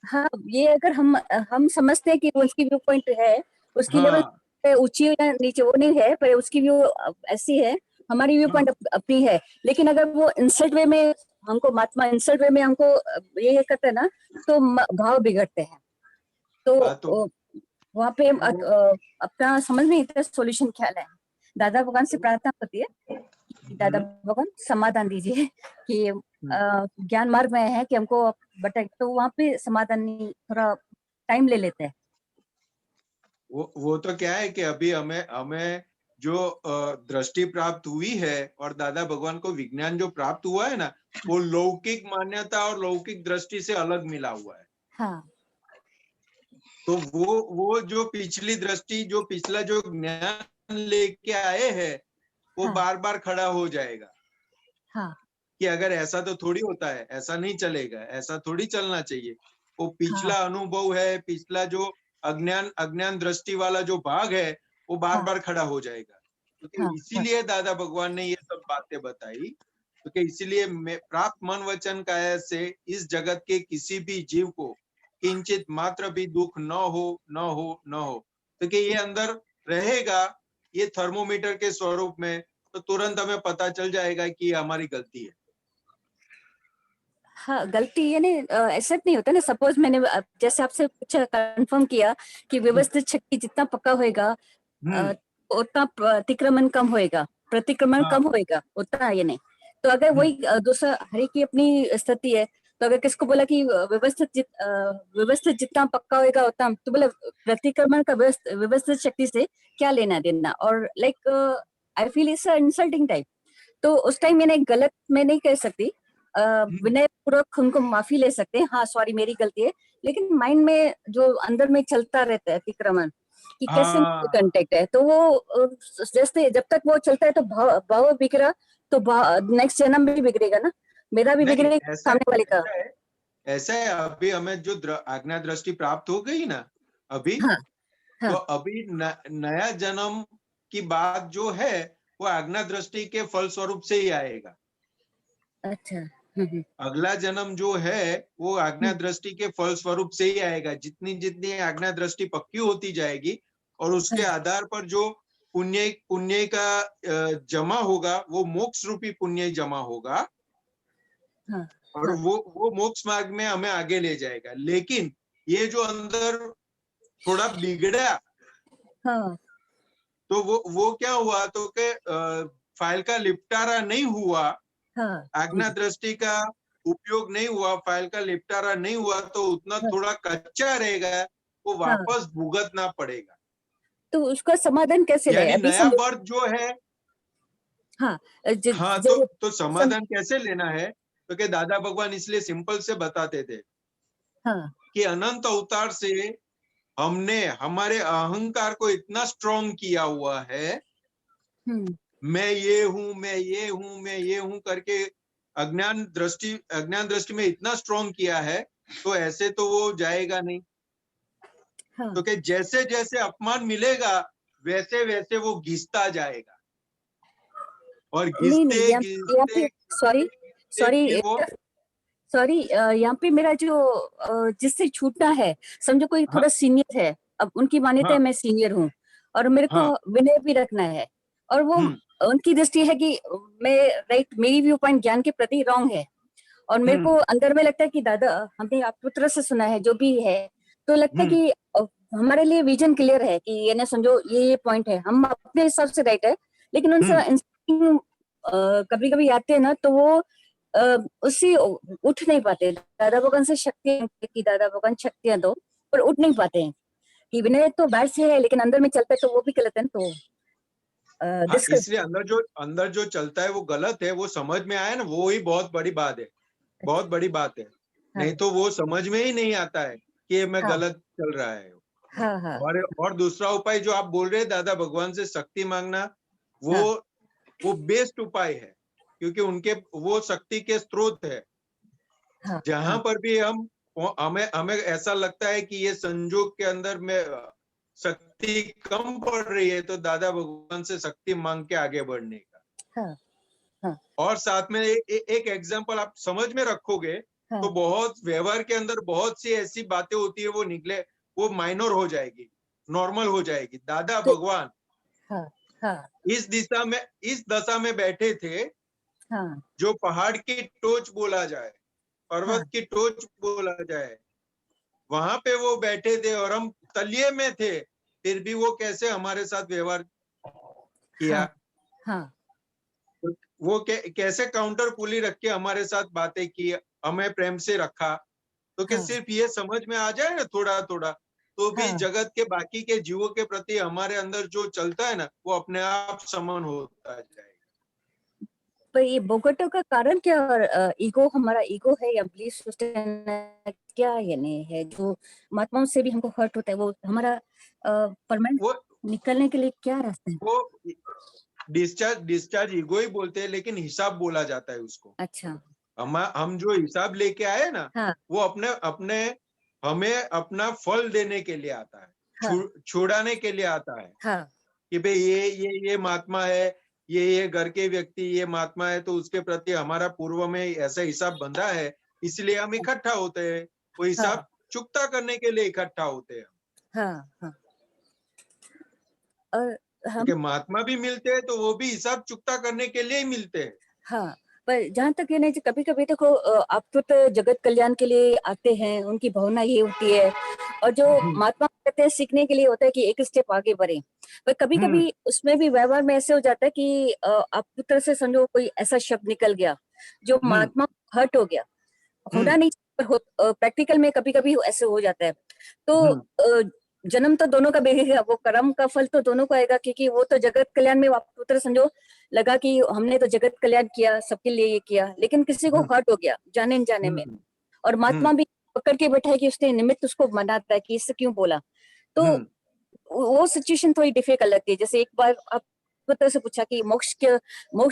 हाँ, ये अगर हम समझते हैं कि उसकी व्यू पॉइंट है, उसकी लेवल ऊंची या नीचे वो नहीं है, पर उसकी व्यू ऐसी है, हमारी व्यू पॉइंट अपनी है। लेकिन अगर वो इंसल्ट वे में हमको, महात्मा इंसल्ट वे में हमको ये करते हैं ना, तो भाव बिगड़ते हैं। तो वहाँ पे अपना समझ में इतना सॉल्यूशन ख्याल है। दादा भगवान से प्रार्थना होती है, दादा भगवान समाधान दीजिए कि ज्ञान मार्ग में है कि हमको भटक, तो वहाँ पे समाधान नहीं, थोड़ा टाइम ले लेते हैं। वो तो क्या है कि अभी हमें जो दृष्टि प्राप्त हुई है और दादा भगवान को विज्ञान जो प्राप्त हुआ है ना, वो लौकिक मान्यता और लौकिक दृष्टि से अलग मिला हुआ है। हाँ। तो वो जो पिछली दृष्टि, जो पिछला जो ज्ञान लेके आए हैं, वो बार बार खड़ा हो जाएगा। हाँ। कि अगर ऐसा तो थोड़ी होता है, ऐसा नहीं चलेगा, ऐसा थोड़ी चलना चाहिए। वो पिछला अनुभव है, पिछला जो अज्ञान दृष्टि वाला जो भाग है, वो बार बार खड़ा हो जाएगा। तो इसीलिए दादा भगवान ने ये सब बातें बताई, क्योंकि इसीलिए प्राप्त मन वचन काया से इस जगत के किसी भी जीव को किंचित मात्र भी दुख न हो, तो कि ये अंदर रहेगा, ये थर्मोमीटर के स्वरूप में, तो तुरंत हमें पता चल जाएगा कि ये हमारी गलती है। हाँ, गलती यानी एक्सेप्ट नहीं होता ना। सपोज मैंने जैसे आपसे कुछ कंफर्म किया कि व्यवस्थित शक्ति जितना पक्का होएगा उतना प्रतिक्रमण कम होएगा, प्रतिक्रमण हाँ। कम होएगा उतना ये नहीं। तो अगर वही दूसरा हरि की अपनी स्थिति है, तो अगर किसको बोला कि व्यवस्थित जितना पक्का होएगा उतना, तो बोला प्रतिक्रमण का व्यवस्थित शक्ति से क्या लेना देना। और like I feel it's insulting type. तो उस टाइम मैंने गलत मैं नहीं कह सकती, विनय पूर्वक उनको माफी ले सकते हैं, हाँ सॉरी मेरी गलती है। लेकिन माइंड में जो अंदर में चलता रहता है अतिक्रमण कि कैसे कांटेक्ट है, तो वो जैसे जब तक वो चलता है तो भाव बिगड़ा तो नेक्स्ट जन्म में भी बिगड़ेगा ना, मेरा भी नहीं, बिगड़ेगा, ऐसा सामने वाले का। ऐसा है अभी हमें जो आज्ञा दृष्टि प्राप्त हो गई ना अभी, हाँ, हाँ। तो अभी नया जन्म की बात जो है वो आज्ञा दृष्टि के फल स्वरूप से ही आएगा। अच्छा। अगला जन्म जो है वो आज्ञा दृष्टि के फल स्वरूप से ही आएगा। जितनी जितनी आज्ञा दृष्टि पक्की होती जाएगी और उसके आधार पर जो पुण्य का जमा होगा वो मोक्ष रूपी पुण्य जमा होगा। हाँ, और हाँ। वो मोक्ष मार्ग में हमें आगे ले जाएगा। लेकिन ये जो अंदर थोड़ा बिगड़ा, हाँ, तो वो क्या हुआ, तो के फाइल का निपटारा नहीं हुआ, हाँ, आज्ञा दृष्टि का उपयोग नहीं हुआ, फाइल का निपटारा नहीं हुआ, तो उतना थोड़ा कच्चा रहेगा, वो वापस भुगतना पड़ेगा। तो उसका समाधान कैसे ले? यानी अभी नया बर्थ जो है, हाँ, हाँ, तो समाधान कैसे लेना है, तो कि दादा भगवान इसलिए सिंपल से बताते थे हाँ, कि अनंत अवतार से हमने हमारे अहंकार को इतना स्ट्रॉन्ग किया हुआ है, मैं ये हूं, मैं ये हूं, मैं ये हूं करके अज्ञान दृष्टि में इतना स्ट्रॉन्ग किया है, तो ऐसे तो वो जाएगा नहीं। हाँ। तो कि जैसे जैसे अपमान मिलेगा वैसे वैसे वो घिसता जाएगा, और घिसते सॉरी यहाँ पे मेरा जो जिससे छूटना है, समझो कोई थोड़ा सीनियर है, अब उनकी मान्यता है मैं सीनियर हूँ और मेरे को विनय भी रखना है, और वो उनकी दृष्टि है कि मैं राइट, मेरी व्यू पॉइंट ज्ञान के प्रति रॉन्ग है, और मेरे को अंदर में लगता है कि दादा हमने आप पुत्र से सुना है जो भी है, तो लगता है कि हमारे लिए विजन क्लियर है कि ये ना समझो ये पॉइंट है, हम अपने हिसाब से राइट है, लेकिन उनसे कभी कभी आते हैं ना तो वो उससे उठ नहीं पाते। दादा भगवान से शक्तियां की दादा भगवान शक्तियां दो, पर उठ नहीं पाते हैं कि विनय तो बाहर से है लेकिन अंदर में चलता है तो वो भी गलत है। तो इसलिए अंदर जो चलता है वो गलत है, वो समझ में आया ना, वो ही बहुत बड़ी बात है, बहुत बड़ी बात है। नहीं तो वो समझ में ही नहीं आता है कि मैं गलत चल रहा है। और दूसरा उपाय जो आप बोल रहे हैं दादा भगवान से शक्ति मांगना, वो बेस्ट उपाय है, क्योंकि उनके वो शक्ति के स्रोत है। जहां पर भी हमें ऐसा लगता है कि ये संजोग के अंदर में शक्ति कम पड़ रही है, तो दादा भगवान से शक्ति मांग के आगे बढ़ने का। और साथ में एक एग्जांपल आप समझ में रखोगे तो बहुत व्यवहार के अंदर बहुत सी ऐसी बातें होती है वो माइनर हो जाएगी, नॉर्मल हो जाएगी। दादा भगवान इस दशा में बैठे थे, जो पहाड़ की टोच बोला जाए, पर्वत की टोच बोला जाए, वहां पे वो बैठे थे और हम तलिए में थे, फिर भी वो कैसे हमारे साथ व्यवहार किया। वो कैसे काउंटर पुली रख के हमारे साथ बातें की, हमें प्रेम से रखा। तो कि सिर्फ ये समझ में आ जाए ना थोड़ा थोड़ा, तो भी जगत के बाकी के जीवों के प्रति हमारे अंदर जो चलता है ना, वो अपने आप समन होता जाएगा। पर ये बोगटो का कारण क्या? ईगो, हमारा ईगो है या बिलीफ सिस्टम क्या ये नहीं है जो महात्माओं से भी हमको हर्ट होता है? वो हमारा परमानेंट निकलने के लिए क्या रास्ता है? वो डिस्चार्ज ईगो ही बोलते हैं, लेकिन हिसाब बोला जाता है उसको। अच्छा, हम जो हिसाब लेके आए ना, वो अपने हमें अपना फल देने के लिए आता है, छुड़ाने के लिए आता है। कि भाई ये महात्मा है, ये घर के व्यक्ति ये महात्मा है, तो उसके प्रति हमारा पूर्व में ऐसा हिसाब बंधा है, इसलिए हम इकट्ठा होते हैं। वो हिसाब चुकता करने के लिए इकट्ठा होते हैं। और महात्मा भी मिलते हैं तो वो भी हिसाब चुकता करने के लिए ही मिलते हैं। पर जहाँ तक ये नहीं, कभी कभी देखो आप तो जगत कल्याण के लिए आते हैं, उनकी भावना ये होती है, और जो महात्मा कहते हैं सीखने के लिए होता है कि एक स्टेप आगे बढ़े। पर कभी कभी उसमें भी व्यवहार में ऐसे हो जाता है कि आप पुत्र से समझो कोई ऐसा शब्द निकल गया जो महात्मा हर्ट हो गया, होना नहीं, पर प्रैक्टिकल में कभी कभी ऐसे हो जाता है। तो जन्म तो दोनों का बेहेगा, वो कर्म का फल तो दोनों को आएगा, क्योंकि वो तो जगत कल्याण में आप पुत्र समझो लगा कि हमने तो जगत कल्याण किया, सबके लिए ये किया, लेकिन किसी को हर्ट हो गया जाने न जाने में, और महात्मा भी पकड़ के बैठा है कि उसने निमित्त उसको मनाता है कि इससे क्यों बोला। तो वो सिचुएशन थोड़ी डिफिकल्ट लगती है। जैसे एक बार आप पुत्र से पूछा कि मोक्ष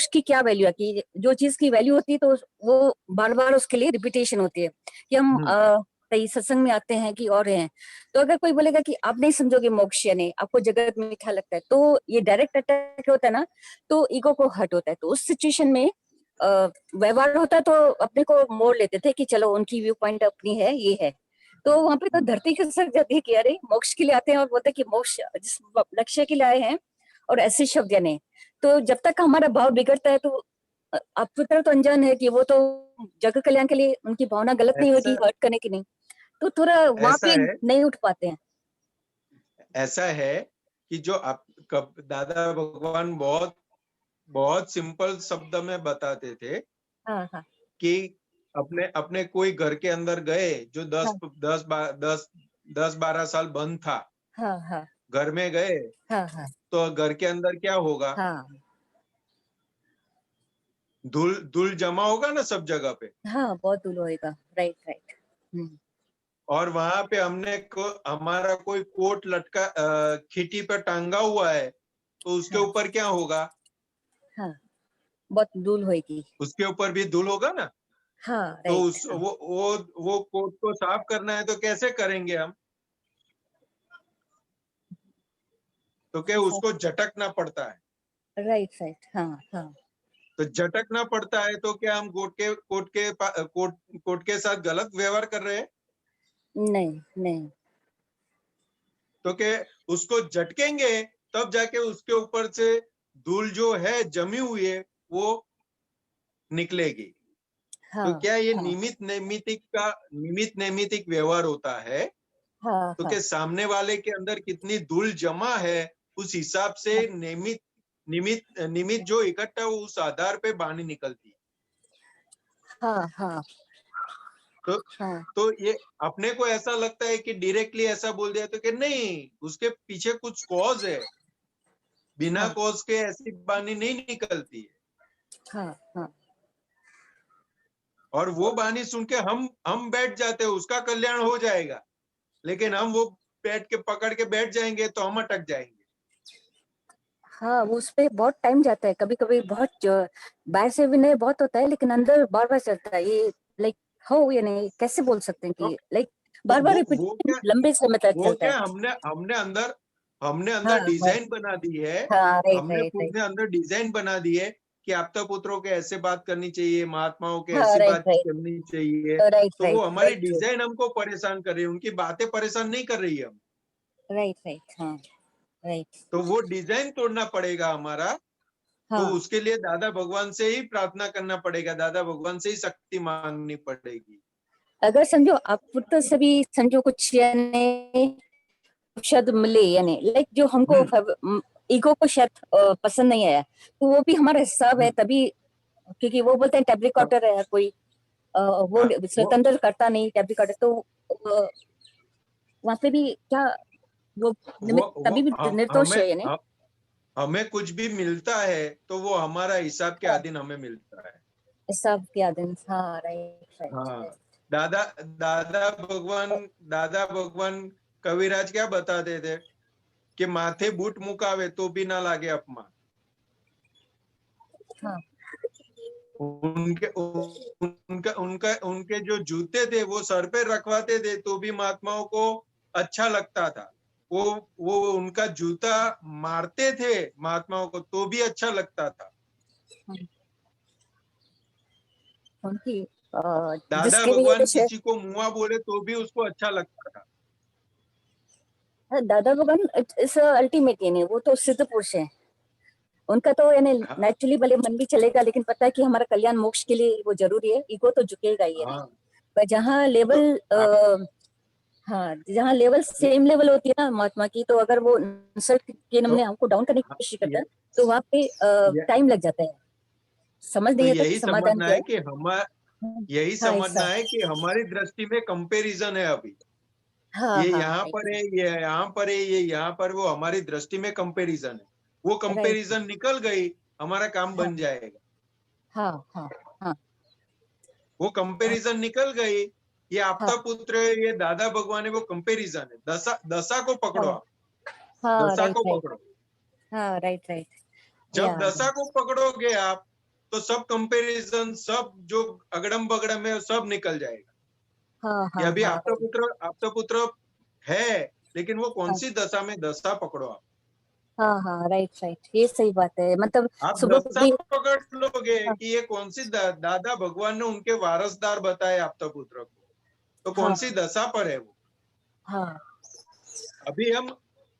की क्या वैल्यू है, कि जो चीज की वैल्यू होती है तो वो बार बार उसके लिए रिपीटेशन होती है, कि हम कई सत्संग में आते हैं कि और हैं, तो अगर कोई बोलेगा कि आप नहीं समझोगे मोक्ष यानी आपको जगत में मीठा लगता है, तो ये डायरेक्ट अटैक होता है ना, तो ईगो को हर्ट होता है। तो उस सिचुएशन में व्यवहार होता है तो अपने को मोड़ लेते थे कि चलो उनकी व्यू पॉइंट अपनी है, ये है, तो वहां पे तो धरती खिसक जाती है कि अरे मोक्ष के लिए आते हैं और बोलते हैं कि मोक्ष जिस लक्ष्य के लिए आए हैं, और ऐसे शब्द यानी, तो जब तक हमारा भाव बिगड़ता है तो आप पुत्र तो अनजान है कि वो तो जगत कल्याण के लिए उनकी भावना गलत नहीं होगी, हर्ट करने की नहीं, तो थोड़ा वहां पे नहीं उठ पाते हैं। ऐसा है कि जो आप दादा भगवान बहुत बहुत सिंपल शब्द में बताते थे कि अपने कोई घर के अंदर गए जो 10-12 साल बंद था, घर में गए तो घर के अंदर क्या होगा, धूल जमा होगा ना सब जगह पे, बहुत धूल होएगा, राइट। और वहां पे हमारा कोई कोट लटका खिटी पर टांगा हुआ है, तो उसके ऊपर क्या होगा, बहुत धूल होएगी, उसके ऊपर भी धूल होगा ना। तो वो कोट को साफ करना है तो कैसे करेंगे हम, तो क्या उसको झटकना पड़ता है, राइट। तो झटकना पड़ता है, तो क्या हम कोट के साथ गलत व्यवहार कर रहे हैं? नहीं। तो क्या उसको झटकेंगे तब जाके उसके ऊपर से धूल जो है जमी हुई है वो निकलेगी। तो क्या ये निमित नैमितिक व्यवहार होता है? तो क्या सामने वाले के अंदर कितनी धूल जमा है उस हिसाब से निमित जो इकट्ठा हो उस आधार पे वाणी निकलती है। तो ये अपने को ऐसा लगता है कि डायरेक्टली ऐसा बोल दिया, तो कि नहीं, उसके पीछे कुछ कॉज है, बिना कॉज के ऐसी वाणी नहीं निकलती है। और वो वाणी सुन के हम बैठ जाते हैं, उसका कल्याण हो जाएगा, लेकिन हम वो बैठ के पकड़ के बैठ जाएंगे तो हम अटक जाएंगे। वो उस पे बहुत टाइम जाता है, कभी कभी बहुत बाहर से विनय बहुत होता है लेकिन अंदर बार बार चलता है, ये लाइक हो या नहीं कैसे बोल सकते हैं कि लाइक बार बार रिपीट लंबे समय तक चलता है। हमने अंदर डिजाइन बना दी है, हमने अंदर डिजाइन बना दी है कि आपता पुत्रों के ऐसे बात करनी चाहिए, महात्माओं के ऐसी बात करनी चाहिए, तो वो हमारी डिजाइन हमको परेशान कर रही है, उनकी बातें परेशान नहीं कर रही है हम। राइट। तो वो डिजाइन तोड़ना पड़ेगा हमारा। तो उसके लिए दादा भगवान से ही प्रार्थना करना पड़ेगा, दादा भगवान से ही शक्ति मांगनी पड़ेगी। अगर समझो आप पुत्र से भी समझो कुछ शब्द मिले यानी लाइक जो हमको ईगो को शायद पसंद नहीं आया, तो वो भी हमारा हिसाब है तभी, क्योंकि वो बोलते हैं टैब रिकॉर्डर है कोई, वो स्वतंत्र करता नहीं टैब रिकॉर्डर, तो वहां पे भी क्या वो तभी भी निर्दोष है यानी। हमें कुछ भी मिलता है तो वो हमारा हिसाब के अधीन हमें मिलता है, हिसाब के अधीन। राइट। दादा भगवान कविराज क्या बताते थे कि माथे बूट मुकावे तो भी ना लागे अपमान। उनके जो जूते थे वो सर पे रखवाते थे तो भी महात्माओं को अच्छा लगता था, वो उनका जूता मारते थे महात्माओं को तो भी अच्छा लगता था। दादा भगवान किसी को मुआ बोले तो भी उसको अच्छा लगता था। दादा भगवान इस अल्टीमेट यानी वो तो सिद्ध पुरुष है, उनका तो यानी हाँ। नेचुरली भले मन भी चलेगा, लेकिन पता है कि हमारा कल्याण मोक्ष के लिए वो जरूरी है, ईगो तो झुकेगा ही है। हाँ। पर जहाँ लेवल हाँ, जहाँ लेवल सेम लेवल होती है ना महात्मा की, तो अगर वो इंसल्ट के तो हमने हमको डाउन करने की हाँ, कोशिश करता है, तो वहाँ पे ये- टाइम लग जाता है, समझ तो नहीं आता कि यही समाधान समझना क्या है कि यही हाँ समझना ऐसा है कि हमारी दृष्टि में कंपैरिजन है अभी। हाँ ये हाँ यहाँ पर है, ये यहाँ पर है, ये यहाँ पर, वो हमारी दृष्टि में कंपैरिजन है। वो राइट कंपैरिजन निकल गई, हमारा काम बन जाएगा। हाँ हाँ हाँ वो कंपैरिजन निकल गई, ये आपका हाँ पुत्र है, ये दादा भगवान है, वो कंपैरिजन है। दशा को पकड़ो हाँ आप, हाँ दशा राइट को राइट पकड़ो। हाँ राइट राइट जब दशा को पकड़ोगे आप, तो सब कंपैरिजन, सब जो अगड़म बगड़म है, सब निकल जाएगा। हाँ कि हाँ अभी हाँ आपका पुत्र है, लेकिन वो कौन हाँ सी दशा में, दशा पकड़ो आप। हाँ हाँ राइट राइट, ये सही बात है। मतलब आप सुबह को दशा भी पकड़ लोगे हाँ कि ये कौन सी दादा भगवान ने उनके वारसदार बताए आपका पुत्र को, तो कौन हाँ सी दशा पर है वो। हाँ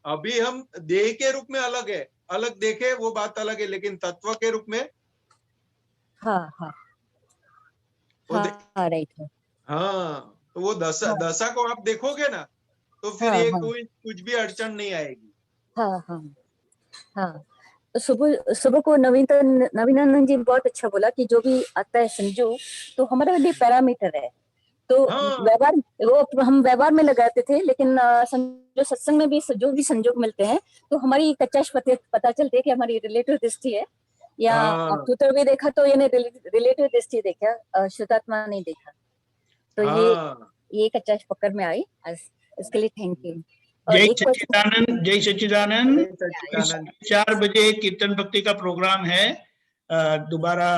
अभी हम देह के रूप में अलग है, अलग देखे वो बात अलग है, लेकिन तत्व के रूप में हाँ हाँ वो हाँ राइट है हाँ, तो वो हाँ दशा को आप देखोगे ना, तो फिर हाँ ये हाँ कुछ भी अड़चन नहीं आएगी। हाँ हाँ हाँ। तो सुबह सुबह को नवीनानंद जी बहुत अच्छा बोला कि जो भी आता है संजोग, तो हमारा लिए पैरामीटर है। तो हाँ व्यवहार वो हम व्यवहार में लगाते थे, लेकिन जो सत्संग में भी जो भी संजोग मिलते हैं, तो हमारी कच्चाश पता चलती है कि हमारी रिलेटिव दृष्टि है, या हाँ पुत्र भी देखा तो यानी रिलेटिव दृष्टि देखा, शुद्धात्मा नहीं देखा। तो हाँ। ये कच्चाश पकड़ में आई। इसके लिए थैंक यू। और जय एक क्वेश्चन सच्चिदानंद, जय सच्चिदानंद। जय सच्चिदानंद। 4 बजे कीर्तन भक्ति का प्रोग्राम है, दोबारा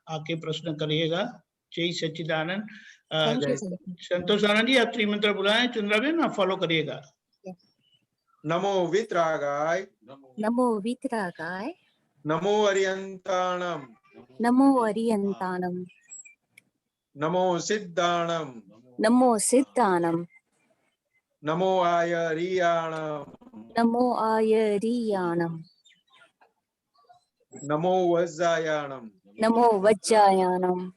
आके प्रश्न करिएगा। जय सच्चिदानंद। थैंक यू संतोष आनंद जी, आप त्रिमंत्र बुलाएं, चंद्राबेन आप फॉलो करिएगा। नमो वितरागाय, नमो वितरागाय, नमो अरियंताणम, नमो अरियंताणम, नमो सिद्धाणम, नमो सिद्धानम, नमो आयरियाणम, नमो आयरियाणम, नमो वज्रायाणम, नमो वज्रायाणम,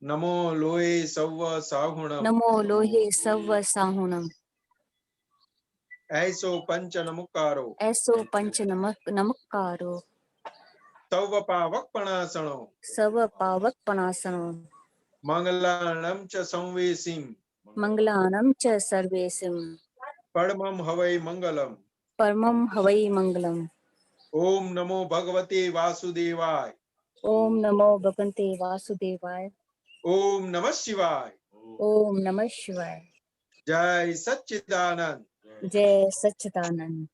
नमो लोहे सव्व साहुणम, नमो लोहे सव्व साहुणम, ऐसो पंच नमुकारो, ऐसो पंच नमक्कारो, सव्व पावक पणासणो, सव पावक पणासनो, मंगलाणम च संवेसिम, मंगलानम च सर्वेसिम, परमम हवै मंगलम। परमम हवै मंगलम। ओम नमो भगवते वासुदेवाय, ओम नमो भगवते वासुदेवाय, ओम नमः शिवाय, ओम नमः शिवाय। जय सच्चिदानंद। जय सच्चिदानंद।